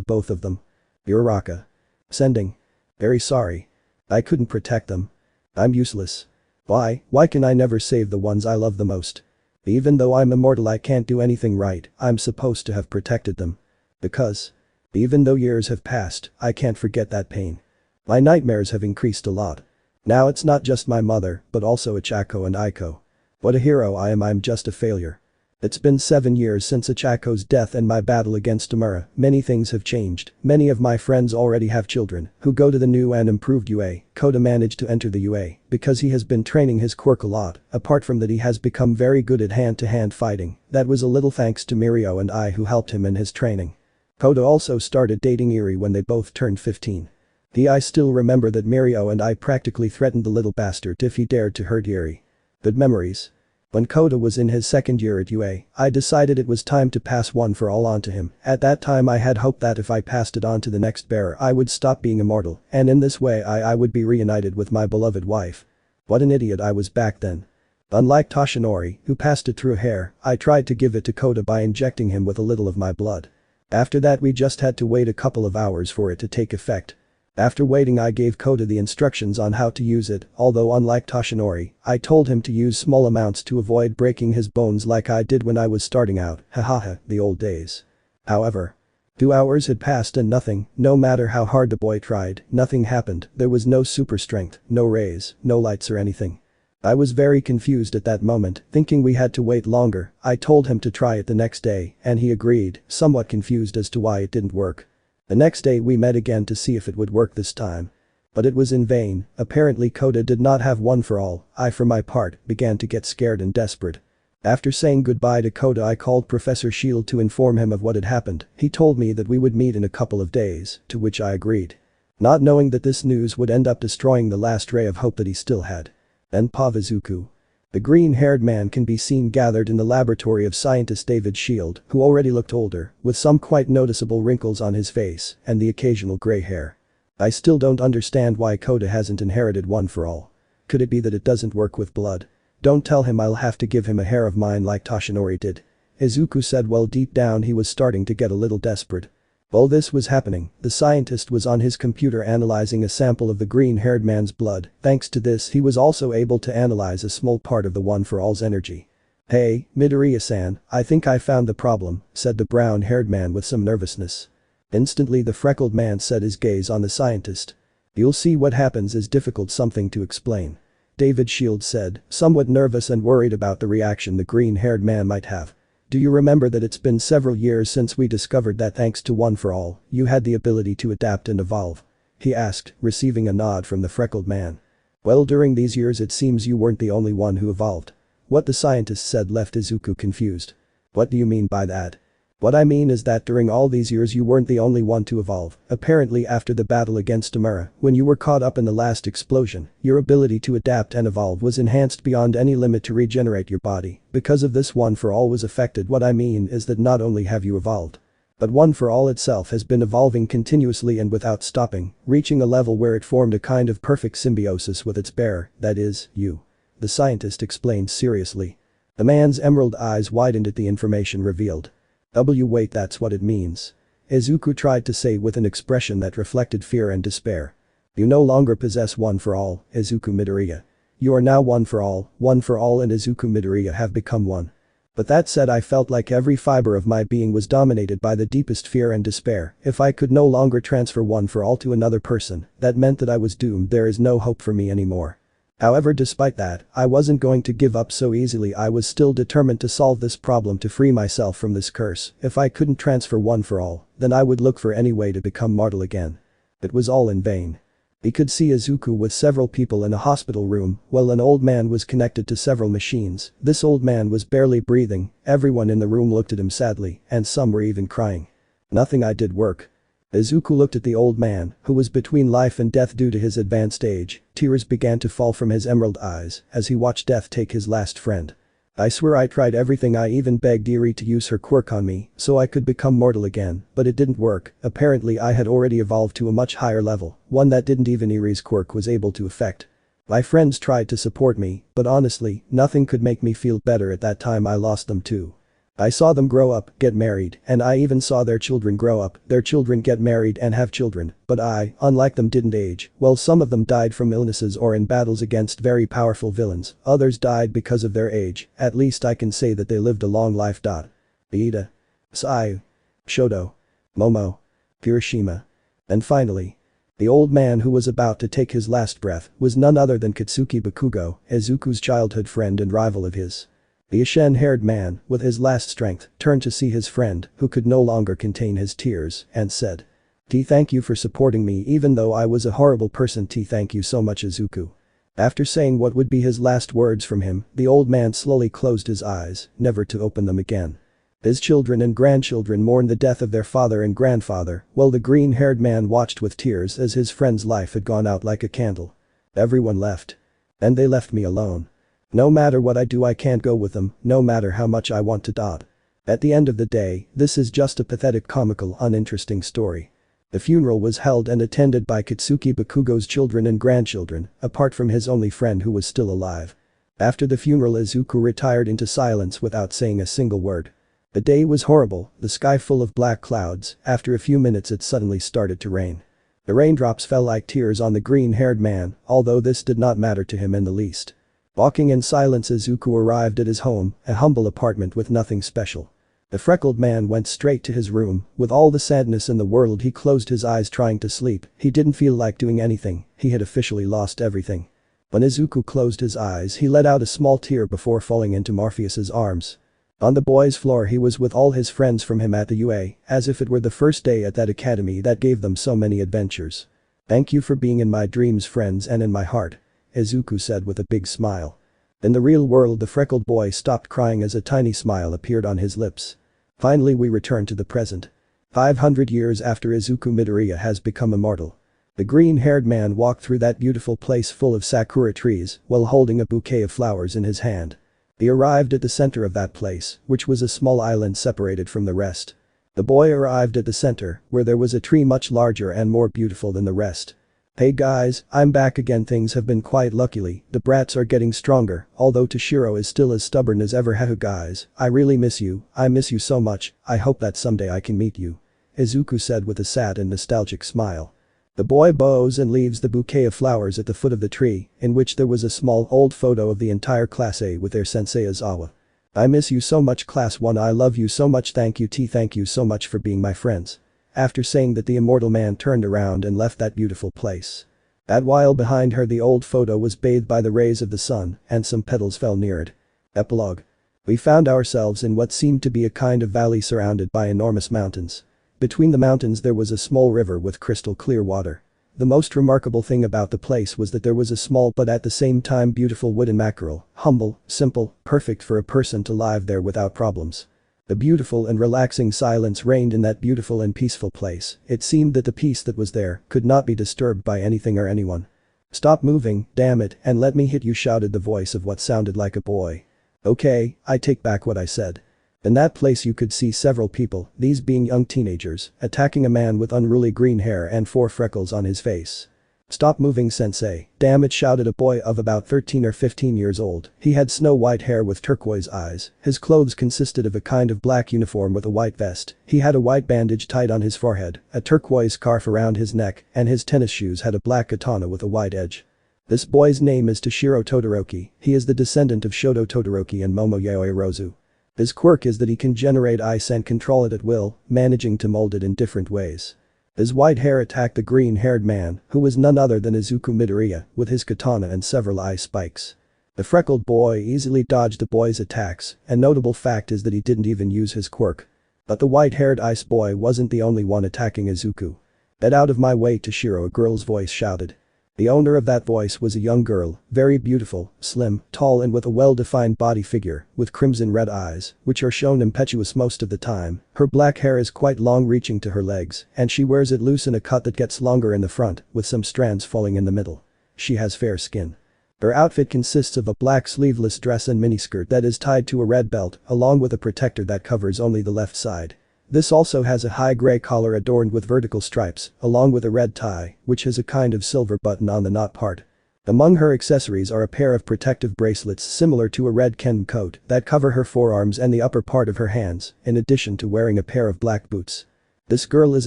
both of them. Uraraka. Sending. Very sorry. I couldn't protect them. I'm useless. Why can I never save the ones I love the most? Even though I'm immortal I can't do anything right, I'm supposed to have protected them. Because. Even though years have passed, I can't forget that pain. My nightmares have increased a lot. Now it's not just my mother, but also 𝙩𝙖𝙪𝙨𝙚 and Aiko. What a hero I am, I'm just a failure. It's been 7 years since 𝙩𝙖𝙪𝙨's death and my battle against 𝙬𝙪, many things have changed, many of my friends already have children, who go to the new and improved UA, 𝙬𝙗 managed to enter the UA, because he has been training his quirk a lot, apart from that he has become very good at hand-to-hand fighting, that was a little thanks to Mirio and I who helped him in his training. 𝙬𝙗 also started dating Eri when they both turned 15. I still remember that Mirio and I practically threatened the little bastard if he dared to hurt Eri. Good memories. When 𝙬𝙗 was in his second year at UA, I decided it was time to pass one for all on to him. At that time I had hoped that if I passed it on to the next bearer I would stop being immortal, and in this way I would be reunited with my beloved wife. What an idiot I was back then. Unlike Toshinori, who passed it through hair, I tried to give it to 𝙬𝙗 by injecting him with a little of my blood. After that we just had to wait a couple of hours for it to take effect. After waiting I gave 𝙬𝙗 the instructions on how to use it, although unlike Toshinori, I told him to use small amounts to avoid breaking his bones like I did when I was starting out, hahaha, the old days. However. 2 hours had passed and nothing, no matter how hard the boy tried, nothing happened, there was no super strength, no rays, no lights or anything. I was very confused at that moment, thinking we had to wait longer. I told him to try it the next day, and he agreed, somewhat confused as to why it didn't work. The next day we met again to see if it would work this time. But it was in vain, apparently 𝙬𝙗 did not have one for all. I for my part, began to get scared and desperate. After saying goodbye to 𝙬𝙗 I called Professor Shield to inform him of what had happened. He told me that we would meet in a couple of days, to which I agreed. Not knowing that this news would end up destroying the last ray of hope that he still had. Then Pavizuku. The green-haired man can be seen gathered in the laboratory of scientist David Shield, who already looked older, with some quite noticeable wrinkles on his face, and the occasional grey hair. I still don't understand why 𝙬𝙗 hasn't inherited one for all. Could it be that it doesn't work with blood? Don't tell him I'll have to give him a hair of mine like Toshinori did. Izuku said well deep down he was starting to get a little desperate. While this was happening, the scientist was on his computer analyzing a sample of the green-haired man's blood. Thanks to this he was also able to analyze a small part of the One for All's energy. Hey, Midoriya-san, I think I found the problem, said the brown-haired man with some nervousness. Instantly the freckled man set his gaze on the scientist. You'll see what happens is difficult something to explain. David Shield said, somewhat nervous and worried about the reaction the green-haired man might have. Do you remember that it's been several years since we discovered that thanks to One for All, you had the ability to adapt and evolve? He asked, receiving a nod from the freckled man. Well, during these years it seems you weren't the only one who evolved. What the scientist said left Izuku confused. What do you mean by that? What I mean is that during all these years you weren't the only one to evolve. Apparently after the battle against 𝙬𝙪, when you were caught up in the last explosion, your ability to adapt and evolve was enhanced beyond any limit to regenerate your body. Because of this One for All was affected. What I mean is that not only have you evolved, but One for All itself has been evolving continuously and without stopping, reaching a level where it formed a kind of perfect symbiosis with its bearer, that is, you. The scientist explained seriously. The man's emerald eyes widened at the information revealed. Wait, that's what it means. Izuku tried to say with an expression that reflected fear and despair. You no longer possess One for All, Izuku Midoriya. You are now One for All and Izuku Midoriya have become one. But that said, I felt like every fiber of my being was dominated by the deepest fear and despair. If I could no longer transfer one for all to another person, that meant that I was doomed. There is no hope for me anymore. However, despite that, I wasn't going to give up so easily. I was still determined to solve this problem, to free myself from this curse. If I couldn't transfer one for all, then I would look for any way to become mortal again. It was all in vain. We could see Izuku with several people in a hospital room, while an old man was connected to several machines. This old man was barely breathing, everyone in the room looked at him sadly, and some were even crying. Nothing I did work. Izuku looked at the old man, who was between life and death due to his advanced age. Tears began to fall from his emerald eyes as he watched death take his last friend. I swear I tried everything. I even begged Eri to use her quirk on me so I could become mortal again, but it didn't work. Apparently I had already evolved to a much higher level, one that didn't even Eri's quirk was able to affect. My friends tried to support me, but honestly, nothing could make me feel better. At that time I lost them too. I saw them grow up, get married, and I even saw their children grow up, their children get married and have children, but I, unlike them, didn't age. Well, some of them died from illnesses or in battles against very powerful villains, others died because of their age. At least I can say that they lived a long life. Ida. 𝙬𝙖𝙪. 𝙪𝙗𝙪. Momo. Kirishima. And finally, the old man who was about to take his last breath was none other than Katsuki Bakugo, Izuku's childhood friend and rival of his. The ashen-haired man, with his last strength, turned to see his friend, who could no longer contain his tears, and said, Thank you for supporting me even though I was a horrible person. Thank you so much, Izuku. After saying what would be his last words from him, the old man slowly closed his eyes, never to open them again. His children and grandchildren mourned the death of their father and grandfather, while the green-haired man watched with tears as his friend's life had gone out like a candle. Everyone left. And they left me alone. No matter what I do, I can't go with them, no matter how much I want to. At the end of the day, this is just a pathetic, comical, uninteresting story. The funeral was held and attended by Katsuki Bakugo's children and grandchildren, apart from his only friend who was still alive. After the funeral, Izuku retired into silence without saying a single word. The day was horrible, the sky full of black clouds. After a few minutes it suddenly started to rain. The raindrops fell like tears on the green-haired man, although this did not matter to him in the least. Walking in silence, Izuku arrived at his home, a humble apartment with nothing special. The freckled man went straight to his room. With all the sadness in the world, he closed his eyes trying to sleep. He didn't feel like doing anything, he had officially lost everything. When Izuku closed his eyes, he let out a small tear before falling into Morpheus's arms. On the boys' floor he was with all his friends from him at the UA, as if it were the first day at that academy that gave them so many adventures. Thank you for being in my dreams, friends, and in my heart, Izuku said with a big smile. In the real world, the freckled boy stopped crying as a tiny smile appeared on his lips. Finally we return to the present. 500 years after Izuku Midoriya has become immortal. The green-haired man walked through that beautiful place full of sakura trees while holding a bouquet of flowers in his hand. He arrived at the center of that place, which was a small island separated from the rest. The boy arrived at the center, where there was a tree much larger and more beautiful than the rest. Hey guys, I'm back again. Things have been quiet. Luckily, the brats are getting stronger, although Toshiro is still as stubborn as ever. Haha guys, I really miss you, I miss you so much. I hope that someday I can meet you, Izuku said with a sad and nostalgic smile. The boy bows and leaves the bouquet of flowers at the foot of the tree, in which there was a small old photo of the entire class A with their sensei Aizawa. I miss you so much, class 1. I love you so much. Thank you thank you so much for being my friends. After saying that, the immortal man turned around and left that beautiful place. That while behind her the old photo was bathed by the rays of the sun and some petals fell near it. Epilogue. We found ourselves in what seemed to be a kind of valley surrounded by enormous mountains. Between the mountains there was a small river with crystal clear water. The most remarkable thing about the place was that there was a small but at the same time beautiful wooden mackerel, humble, simple, perfect for a person to live there without problems. A beautiful and relaxing silence reigned in that beautiful and peaceful place. It seemed that the peace that was there could not be disturbed by anything or anyone. Stop moving, damn it, and let me hit you, shouted the voice of what sounded like a boy. Okay, I take back what I said. In that place you could see several people, these being young teenagers, attacking a man with unruly green hair and 4 freckles on his face. Stop moving, sensei, damn it, shouted a boy of about 13 or 15 years old. He had snow-white hair with turquoise eyes. His clothes consisted of a kind of black uniform with a white vest. He had a white bandage tied on his forehead, a turquoise scarf around his neck, and his tennis shoes had a black katana with a white edge. This boy's name is Toshiro Todoroki. He is the descendant of Shoto Todoroki and Momo Yaoi Rozu. His quirk is that he can generate ice and control it at will, managing to mold it in different ways. His white hair attacked the green-haired man, who was none other than Izuku Midoriya, with his katana and several ice spikes. The freckled boy easily dodged the boy's attacks, and notable fact is that he didn't even use his quirk. But the white-haired ice boy wasn't the only one attacking Izuku. "Get out of my way, Toshiro," a girl's voice shouted. The owner of that voice was a young girl, very beautiful, slim, tall and with a well-defined body figure, with crimson-red eyes, which are shown impetuous most of the time. Her black hair is quite long reaching to her legs, and she wears it loose in a cut that gets longer in the front, with some strands falling in the middle. She has fair skin. Her outfit consists of a black sleeveless dress and miniskirt that is tied to a red belt, along with a protector that covers only the left side. This also has a high gray collar adorned with vertical stripes, along with a red tie, which has a kind of silver button on the knot part. Among her accessories are a pair of protective bracelets similar to a red Ken coat that cover her forearms and the upper part of her hands, in addition to wearing a pair of black boots. This girl is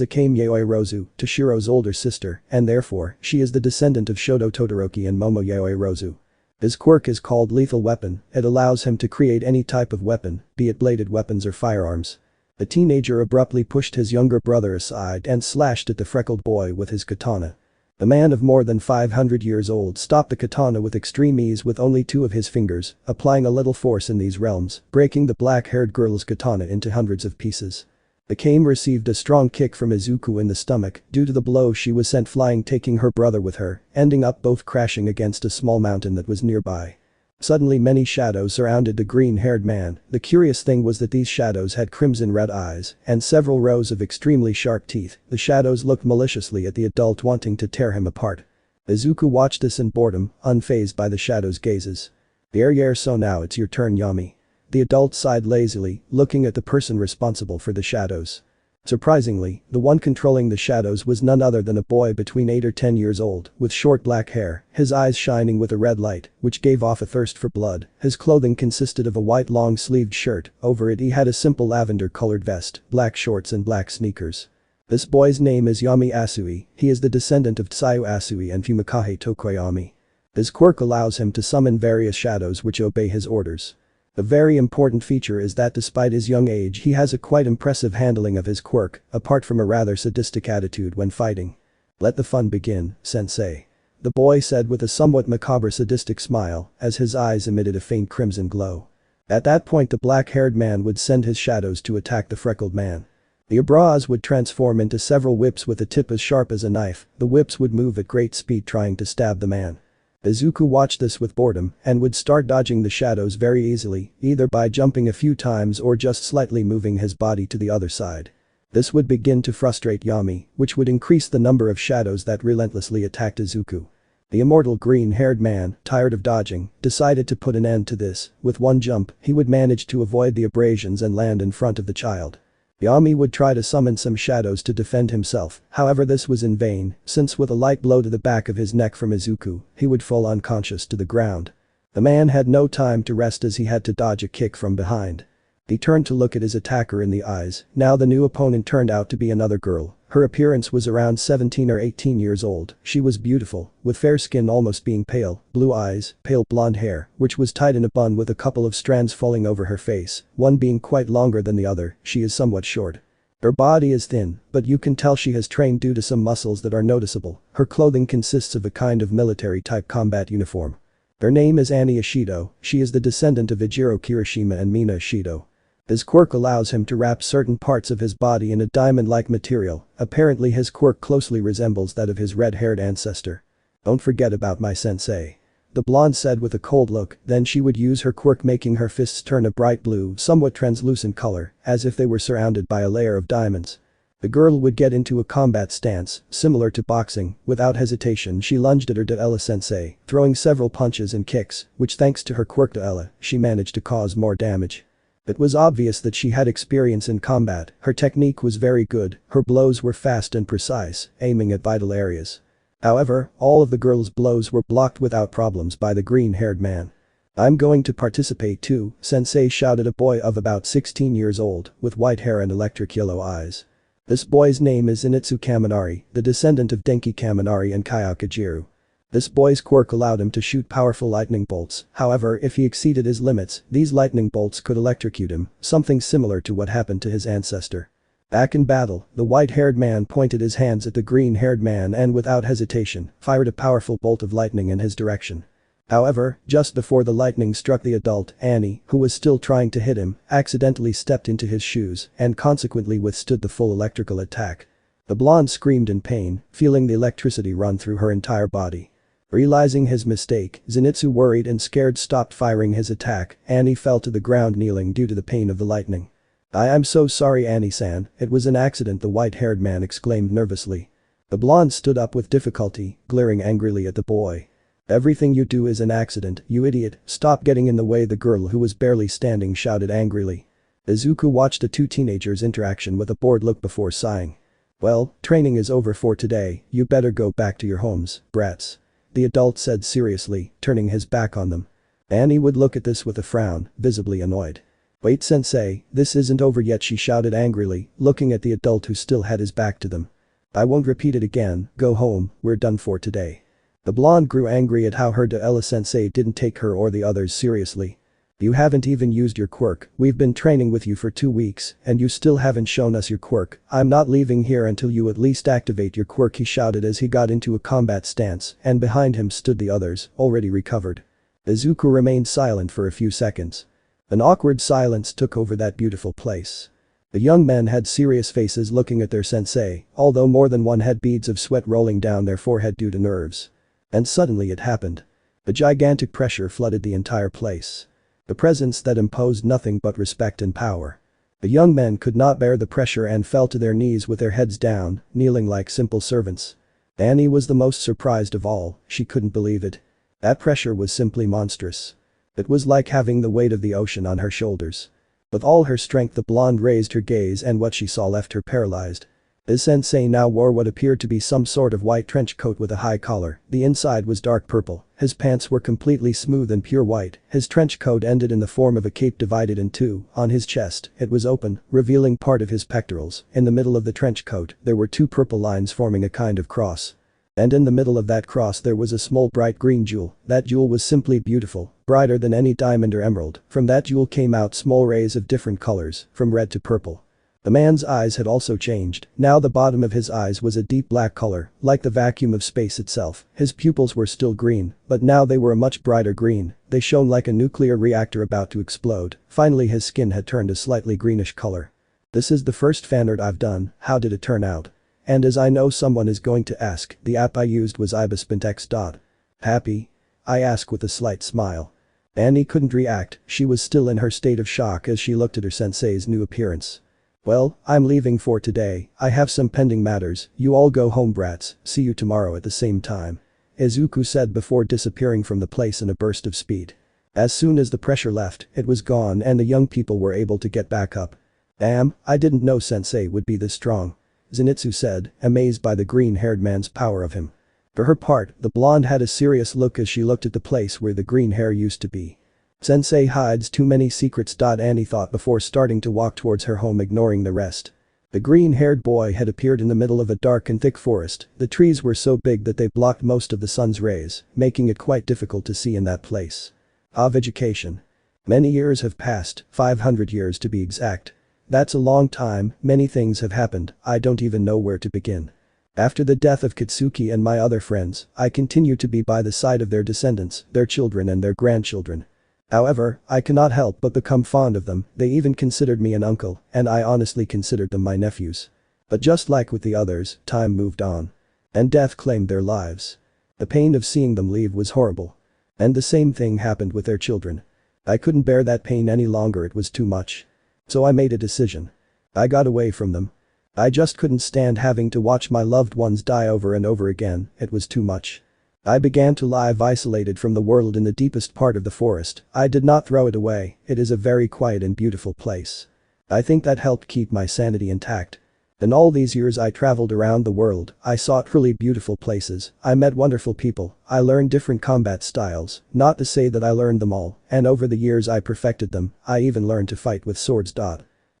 𝙬𝙖𝙪𝙨𝙛𝙚, Toshiro's older sister, and therefore, she is the descendant of Shoto Todoroki and Momo 𝙬𝙖𝙪𝙨𝙪. His quirk is called Lethal Weapon. It allows him to create any type of weapon, be it bladed weapons or firearms. The teenager abruptly pushed his younger brother aside and slashed at the freckled boy with his katana. The man of more than 500 years old stopped the katana with extreme ease with only 2 of his fingers, applying a little force in these realms, breaking the black-haired girl's katana into hundreds of pieces. The Kame received a strong kick from Izuku in the stomach. Due to the blow, she was sent flying, taking her brother with her, ending up both crashing against a small mountain that was nearby. Suddenly many shadows surrounded the green-haired man. The curious thing was that these shadows had crimson-red eyes and several rows of extremely sharp teeth. The shadows looked maliciously at the adult, wanting to tear him apart. Izuku watched this in boredom, unfazed by the shadows' gazes. So now it's your turn, Yami." The adult sighed lazily, looking at the person responsible for the shadows. Surprisingly, the one controlling the shadows was none other than a boy between 8 or 10 years old, with short black hair, his eyes shining with a red light, which gave off a thirst for blood. His clothing consisted of a white long-sleeved shirt. Over it he had a simple lavender-colored vest, black shorts and black sneakers. This boy's name is Yami Asui. He is the descendant of Tsuyu Asui and Fumikage Tokoyami. His quirk allows him to summon various shadows which obey his orders. A very important feature is that despite his young age, he has a quite impressive handling of his quirk, apart from a rather sadistic attitude when fighting. "Let the fun begin, sensei," the boy said with a somewhat macabre sadistic smile, as his eyes emitted a faint crimson glow. At that point, the black-haired man would send his shadows to attack the freckled man. The Abras would transform into several whips with a tip as sharp as a knife. The whips would move at great speed trying to stab the man. Izuku watched this with boredom and would start dodging the shadows very easily, either by jumping a few times or just slightly moving his body to the other side. This would begin to frustrate Yami, which would increase the number of shadows that relentlessly attacked Izuku. The immortal green-haired man, tired of dodging, decided to put an end to this. With one jump, he would manage to avoid the abrasions and land in front of the child. Yami would try to summon some shadows to defend himself, however this was in vain, since with a light blow to the back of his neck from Izuku, he would fall unconscious to the ground. The man had no time to rest as he had to dodge a kick from behind. He turned to look at his attacker in the eyes. Now the new opponent turned out to be another girl. Her appearance was around 17 or 18 years old. She was beautiful, with fair skin almost being pale, blue eyes, pale blonde hair, which was tied in a bun with a couple of strands falling over her face, one being quite longer than the other. She is somewhat short. Her body is thin, but you can tell she has trained due to some muscles that are noticeable. Her clothing consists of a kind of military-type combat uniform. Her name is Annie Ishido. She is the descendant of Ejiro Kirishima and Mina Ishido. His quirk allows him to wrap certain parts of his body in a diamond-like material. Apparently his quirk closely resembles that of his red-haired ancestor. "Don't forget about my sensei," the blonde said with a cold look. Then she would use her quirk, making her fists turn a bright blue, somewhat translucent color, as if they were surrounded by a layer of diamonds. The girl would get into a combat stance, similar to boxing. Without hesitation she lunged at her Ella sensei, throwing several punches and kicks, which thanks to her quirk Ella, she managed to cause more damage. It was obvious that she had experience in combat. Her technique was very good, her blows were fast and precise, aiming at vital areas. However, all of the girl's blows were blocked without problems by the green-haired man. "I'm going to participate too," sensei shouted, a boy of about 16 years old, with white hair and electric yellow eyes. This boy's name is Initsu Kaminari, the descendant of Denki Kaminari and Kayakajiru. This boy's quirk allowed him to shoot powerful lightning bolts, however if he exceeded his limits, these lightning bolts could electrocute him, something similar to what happened to his ancestor. Back in battle, the white-haired man pointed his hands at the green-haired man and without hesitation, fired a powerful bolt of lightning in his direction. However, just before the lightning struck the adult, Annie, who was still trying to hit him, accidentally stepped into his shoes and consequently withstood the full electrical attack. The blonde screamed in pain, feeling the electricity run through her entire body. Realizing his mistake, Zenitsu worried and scared stopped firing his attack. Annie fell to the ground kneeling due to the pain of the lightning. "I am so sorry Annie-san, it was an accident," the white-haired man exclaimed nervously. The blonde stood up with difficulty, glaring angrily at the boy. "Everything you do is an accident, you idiot, stop getting in the way," the girl who was barely standing shouted angrily. Izuku watched the two teenagers' interaction with a bored look before sighing. "Well, training is over for today, you better go back to your homes, brats," the adult said seriously, turning his back on them. Annie would look at this with a frown, visibly annoyed. "Wait sensei, this isn't over yet," she shouted angrily, looking at the adult who still had his back to them. "I won't repeat it again, go home, we're done for today." The blonde grew angry at how her sensei didn't take her or the others seriously. "You haven't even used your quirk, we've been training with you for 2 weeks, and you still haven't shown us your quirk. I'm not leaving here until you at least activate your quirk," he shouted as he got into a combat stance, and behind him stood the others, already recovered. Izuku remained silent for a few seconds. An awkward silence took over that beautiful place. The young men had serious faces looking at their sensei, although more than one had beads of sweat rolling down their forehead due to nerves. And suddenly it happened. A gigantic pressure flooded the entire place. A presence that imposed nothing but respect and power. The young men could not bear the pressure and fell to their knees with their heads down, kneeling like simple servants. Annie was the most surprised of all, she couldn't believe it. That pressure was simply monstrous. It was like having the weight of the ocean on her shoulders. With all her strength the blonde raised her gaze and what she saw left her paralyzed. His sensei now wore what appeared to be some sort of white trench coat with a high collar, the inside was dark purple, his pants were completely smooth and pure white, his trench coat ended in the form of a cape divided in two, on his chest, it was open, revealing part of his pectorals, in the middle of the trench coat, there were 2 purple lines forming a kind of cross. And in the middle of that cross there was a small bright green jewel, that jewel was simply beautiful, brighter than any diamond or emerald, from that jewel came out small rays of different colors, from red to purple. The man's eyes had also changed, now the bottom of his eyes was a deep black color, like the vacuum of space itself, his pupils were still green, but now they were a much brighter green, they shone like a nuclear reactor about to explode, finally his skin had turned a slightly greenish color. "This is the first fan art I've done, how did it turn out? And as I know someone is going to ask, the app I used was 𝙩𝙖𝙪𝙨𝙚. Happy?" I asked with a slight smile. Annie couldn't react, she was still in her state of shock as she looked at her sensei's new appearance. "Well, I'm leaving for today, I have some pending matters, you all go home brats, see you tomorrow at the same time," Izuku said before disappearing from the place in a burst of speed. As soon as the pressure left, it was gone and the young people were able to get back up. "Damn, I didn't know sensei would be this strong," Zenitsu said, amazed by the green-haired man's power of him. For her part, the blonde had a serious look as she looked at the place where the green hair used to be. "Sensei hides too many secrets." Annie thought before starting to walk towards her home ignoring the rest. The green-haired boy had appeared in the middle of a dark and thick forest, the trees were so big that they blocked most of the sun's rays, making it quite difficult to see in that place. Of education. Many years have passed, 500 years to be exact. That's a long time, many things have happened, I don't even know where to begin. After the death of Katsuki and my other friends, I continue to be by the side of their descendants, their children and their grandchildren. However, I cannot help but become fond of them, they even considered me an uncle, and I honestly considered them my nephews. But just like with the others, time moved on. And death claimed their lives. The pain of seeing them leave was horrible. And the same thing happened with their children. I couldn't bear that pain any longer, it was too much. So I made a decision. I got away from them. I just couldn't stand having to watch my loved ones die over and over again, it was too much. I began to live isolated from the world in the deepest part of the forest. I did not throw it away, it is a very quiet and beautiful place. I think that helped keep my sanity intact. In all these years I traveled around the world, I saw truly beautiful places, I met wonderful people, I learned different combat styles, not to say that I learned them all, and over the years I perfected them, I even learned to fight with swords.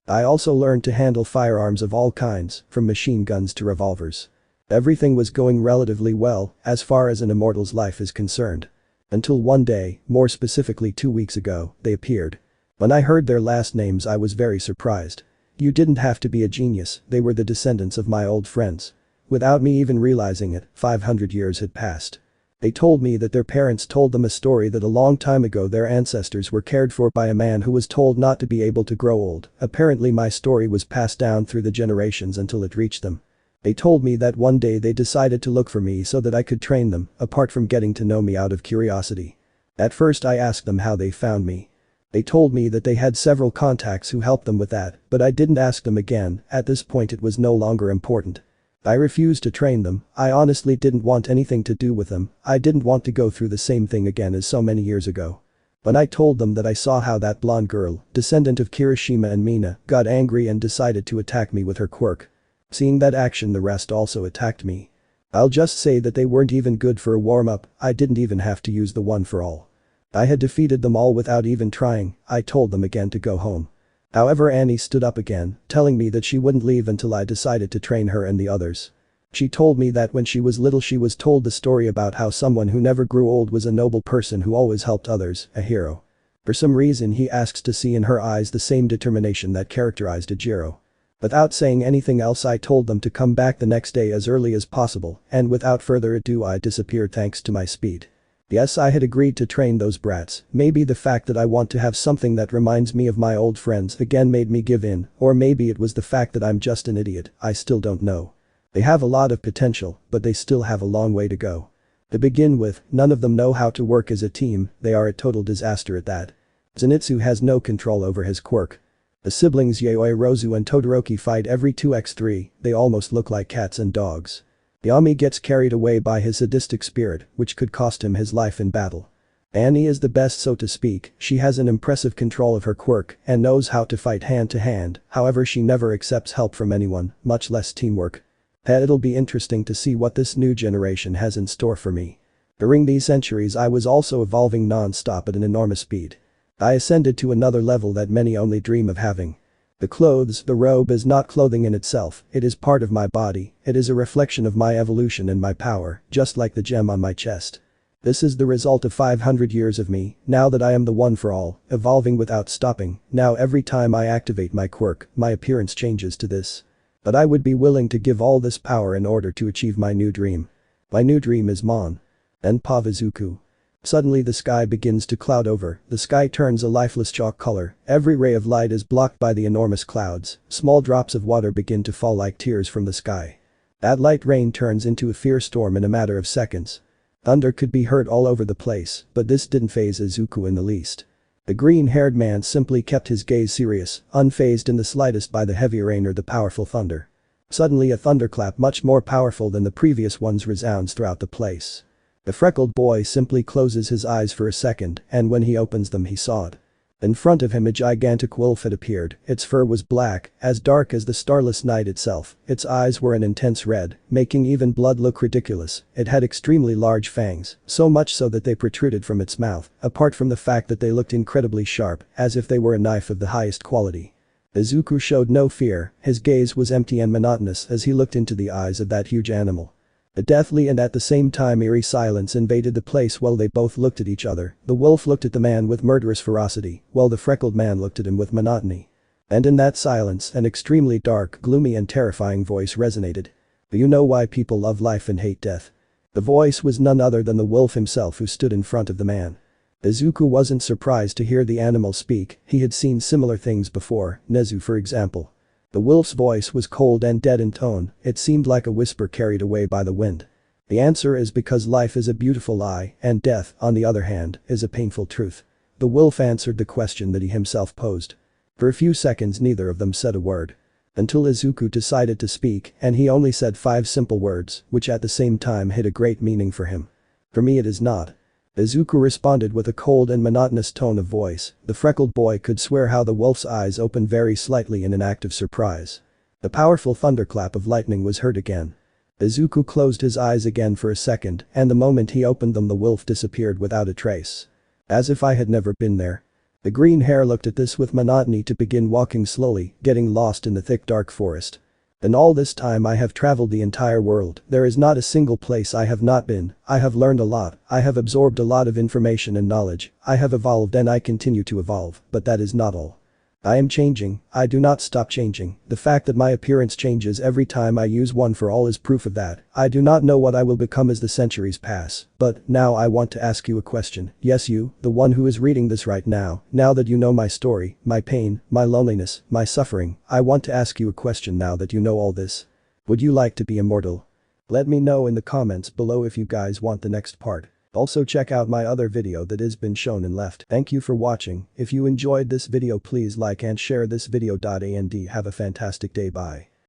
I also learned to handle firearms of all kinds, from machine guns to revolvers. Everything was going relatively well, as far as an immortal's life is concerned. Until one day, more specifically 2 weeks ago, they appeared. When I heard their last names I was very surprised. You didn't have to be a genius, they were the descendants of my old friends. Without me even realizing it, 500 years had passed. They told me that their parents told them a story that a long time ago their ancestors were cared for by a man who was told not to be able to grow old. Apparently my story was passed down through the generations until it reached them. They told me that one day they decided to look for me so that I could train them, apart from getting to know me out of curiosity. At first I asked them how they found me. They told me that they had several contacts who helped them with that, but I didn't ask them again. At this point it was no longer important. I refused to train them. I honestly didn't want anything to do with them. I didn't want to go through the same thing again as so many years ago. When I told them that I saw how that blonde girl, descendant of Kirishima and Mina, got angry and decided to attack me with her quirk. Seeing that action, the rest also attacked me. I'll just say that they weren't even good for a warm-up. I didn't even have to use the one for all. I had defeated them all without even trying. I told them again to go home. However, Annie stood up again, telling me that she wouldn't leave until I decided to train her and the others. She told me that when she was little she was told the story about how someone who never grew old was a noble person who always helped others, a hero. For some reason he asks to see in her eyes the same determination that characterized Ejiro. Without saying anything else I told them to come back the next day as early as possible, and without further ado I disappeared thanks to my speed. Yes, I had agreed to train those brats. Maybe the fact that I want to have something that reminds me of my old friends again made me give in, or maybe it was the fact that I'm just an idiot. I still don't know. They have a lot of potential, but they still have a long way to go. To begin with, none of them know how to work as a team. They are a total disaster at that. Zenitsu has no control over his quirk. The siblings Yaoi Rozu and Todoroki fight every 2x3, they almost look like cats and dogs. Yami gets carried away by his sadistic spirit, which could cost him his life in battle. Annie is the best, so to speak. She has an impressive control of her quirk and knows how to fight hand to hand, however she never accepts help from anyone, much less teamwork. It'll be interesting to see what this new generation has in store for me. During these centuries I was also evolving non-stop at an enormous speed. I ascended to another level that many only dream of having. The clothes, the robe is not clothing in itself, it is part of my body, it is a reflection of my evolution and my power, just like the gem on my chest. This is the result of 500 years of me, now that I am the one for all, evolving without stopping. Now every time I activate my quirk, my appearance changes to this. But I would be willing to give all this power in order to achieve my new dream. My new dream is Mon. And Pavizuku. Suddenly the sky begins to cloud over, the sky turns a lifeless chalk color, every ray of light is blocked by the enormous clouds, small drops of water begin to fall like tears from the sky. That light rain turns into a fierce storm in a matter of seconds. Thunder could be heard all over the place, but this didn't faze Izuku in the least. The green-haired man simply kept his gaze serious, unfazed in the slightest by the heavy rain or the powerful thunder. Suddenly a thunderclap much more powerful than the previous ones resounds throughout the place. The freckled boy simply closes his eyes for a second, and when he opens them he saw it. In front of him a gigantic wolf had appeared, its fur was black, as dark as the starless night itself, its eyes were an intense red, making even blood look ridiculous. It had extremely large fangs, so much so that they protruded from its mouth, apart from the fact that they looked incredibly sharp, as if they were a knife of the highest quality. Izuku showed no fear, his gaze was empty and monotonous as he looked into the eyes of that huge animal. A deathly and at the same time eerie silence invaded the place while they both looked at each other. The wolf looked at the man with murderous ferocity, while the freckled man looked at him with monotony. And in that silence, an extremely dark, gloomy and terrifying voice resonated. Do you know why people love life and hate death? The voice was none other than the wolf himself who stood in front of the man. Izuku wasn't surprised to hear the animal speak, he had seen similar things before, Nezu for example. The wolf's voice was cold and dead in tone, it seemed like a whisper carried away by the wind. The answer is because life is a beautiful lie, and death, on the other hand, is a painful truth. The wolf answered the question that he himself posed. For a few seconds neither of them said a word. Until Izuku decided to speak, and he only said 5 simple words, which at the same time hid a great meaning for him. For me it is not. Izuku responded with a cold and monotonous tone of voice. The freckled boy could swear how the wolf's eyes opened very slightly in an act of surprise. The powerful thunderclap of lightning was heard again. Izuku closed his eyes again for a second, and the moment he opened them the wolf disappeared without a trace. As if I had never been there. The green hair looked at this with monotony to begin walking slowly, getting lost in the thick dark forest. In all this time I have traveled the entire world, there is not a single place I have not been, I have learned a lot, I have absorbed a lot of information and knowledge, I have evolved and I continue to evolve, but that is not all. I am changing, I do not stop changing, the fact that my appearance changes every time I use one for all is proof of that. I do not know what I will become as the centuries pass, but now I want to ask you a question, yes you, the one who is reading this right now that you know my story, my pain, my loneliness, my suffering, I want to ask you a question now that you know all this. Would you like to be immortal? Let me know in the comments below if you guys want the next part. Also check out my other video that has been shown and left. Thank you for watching, if you enjoyed this video please like and share this video. And have a fantastic day, bye.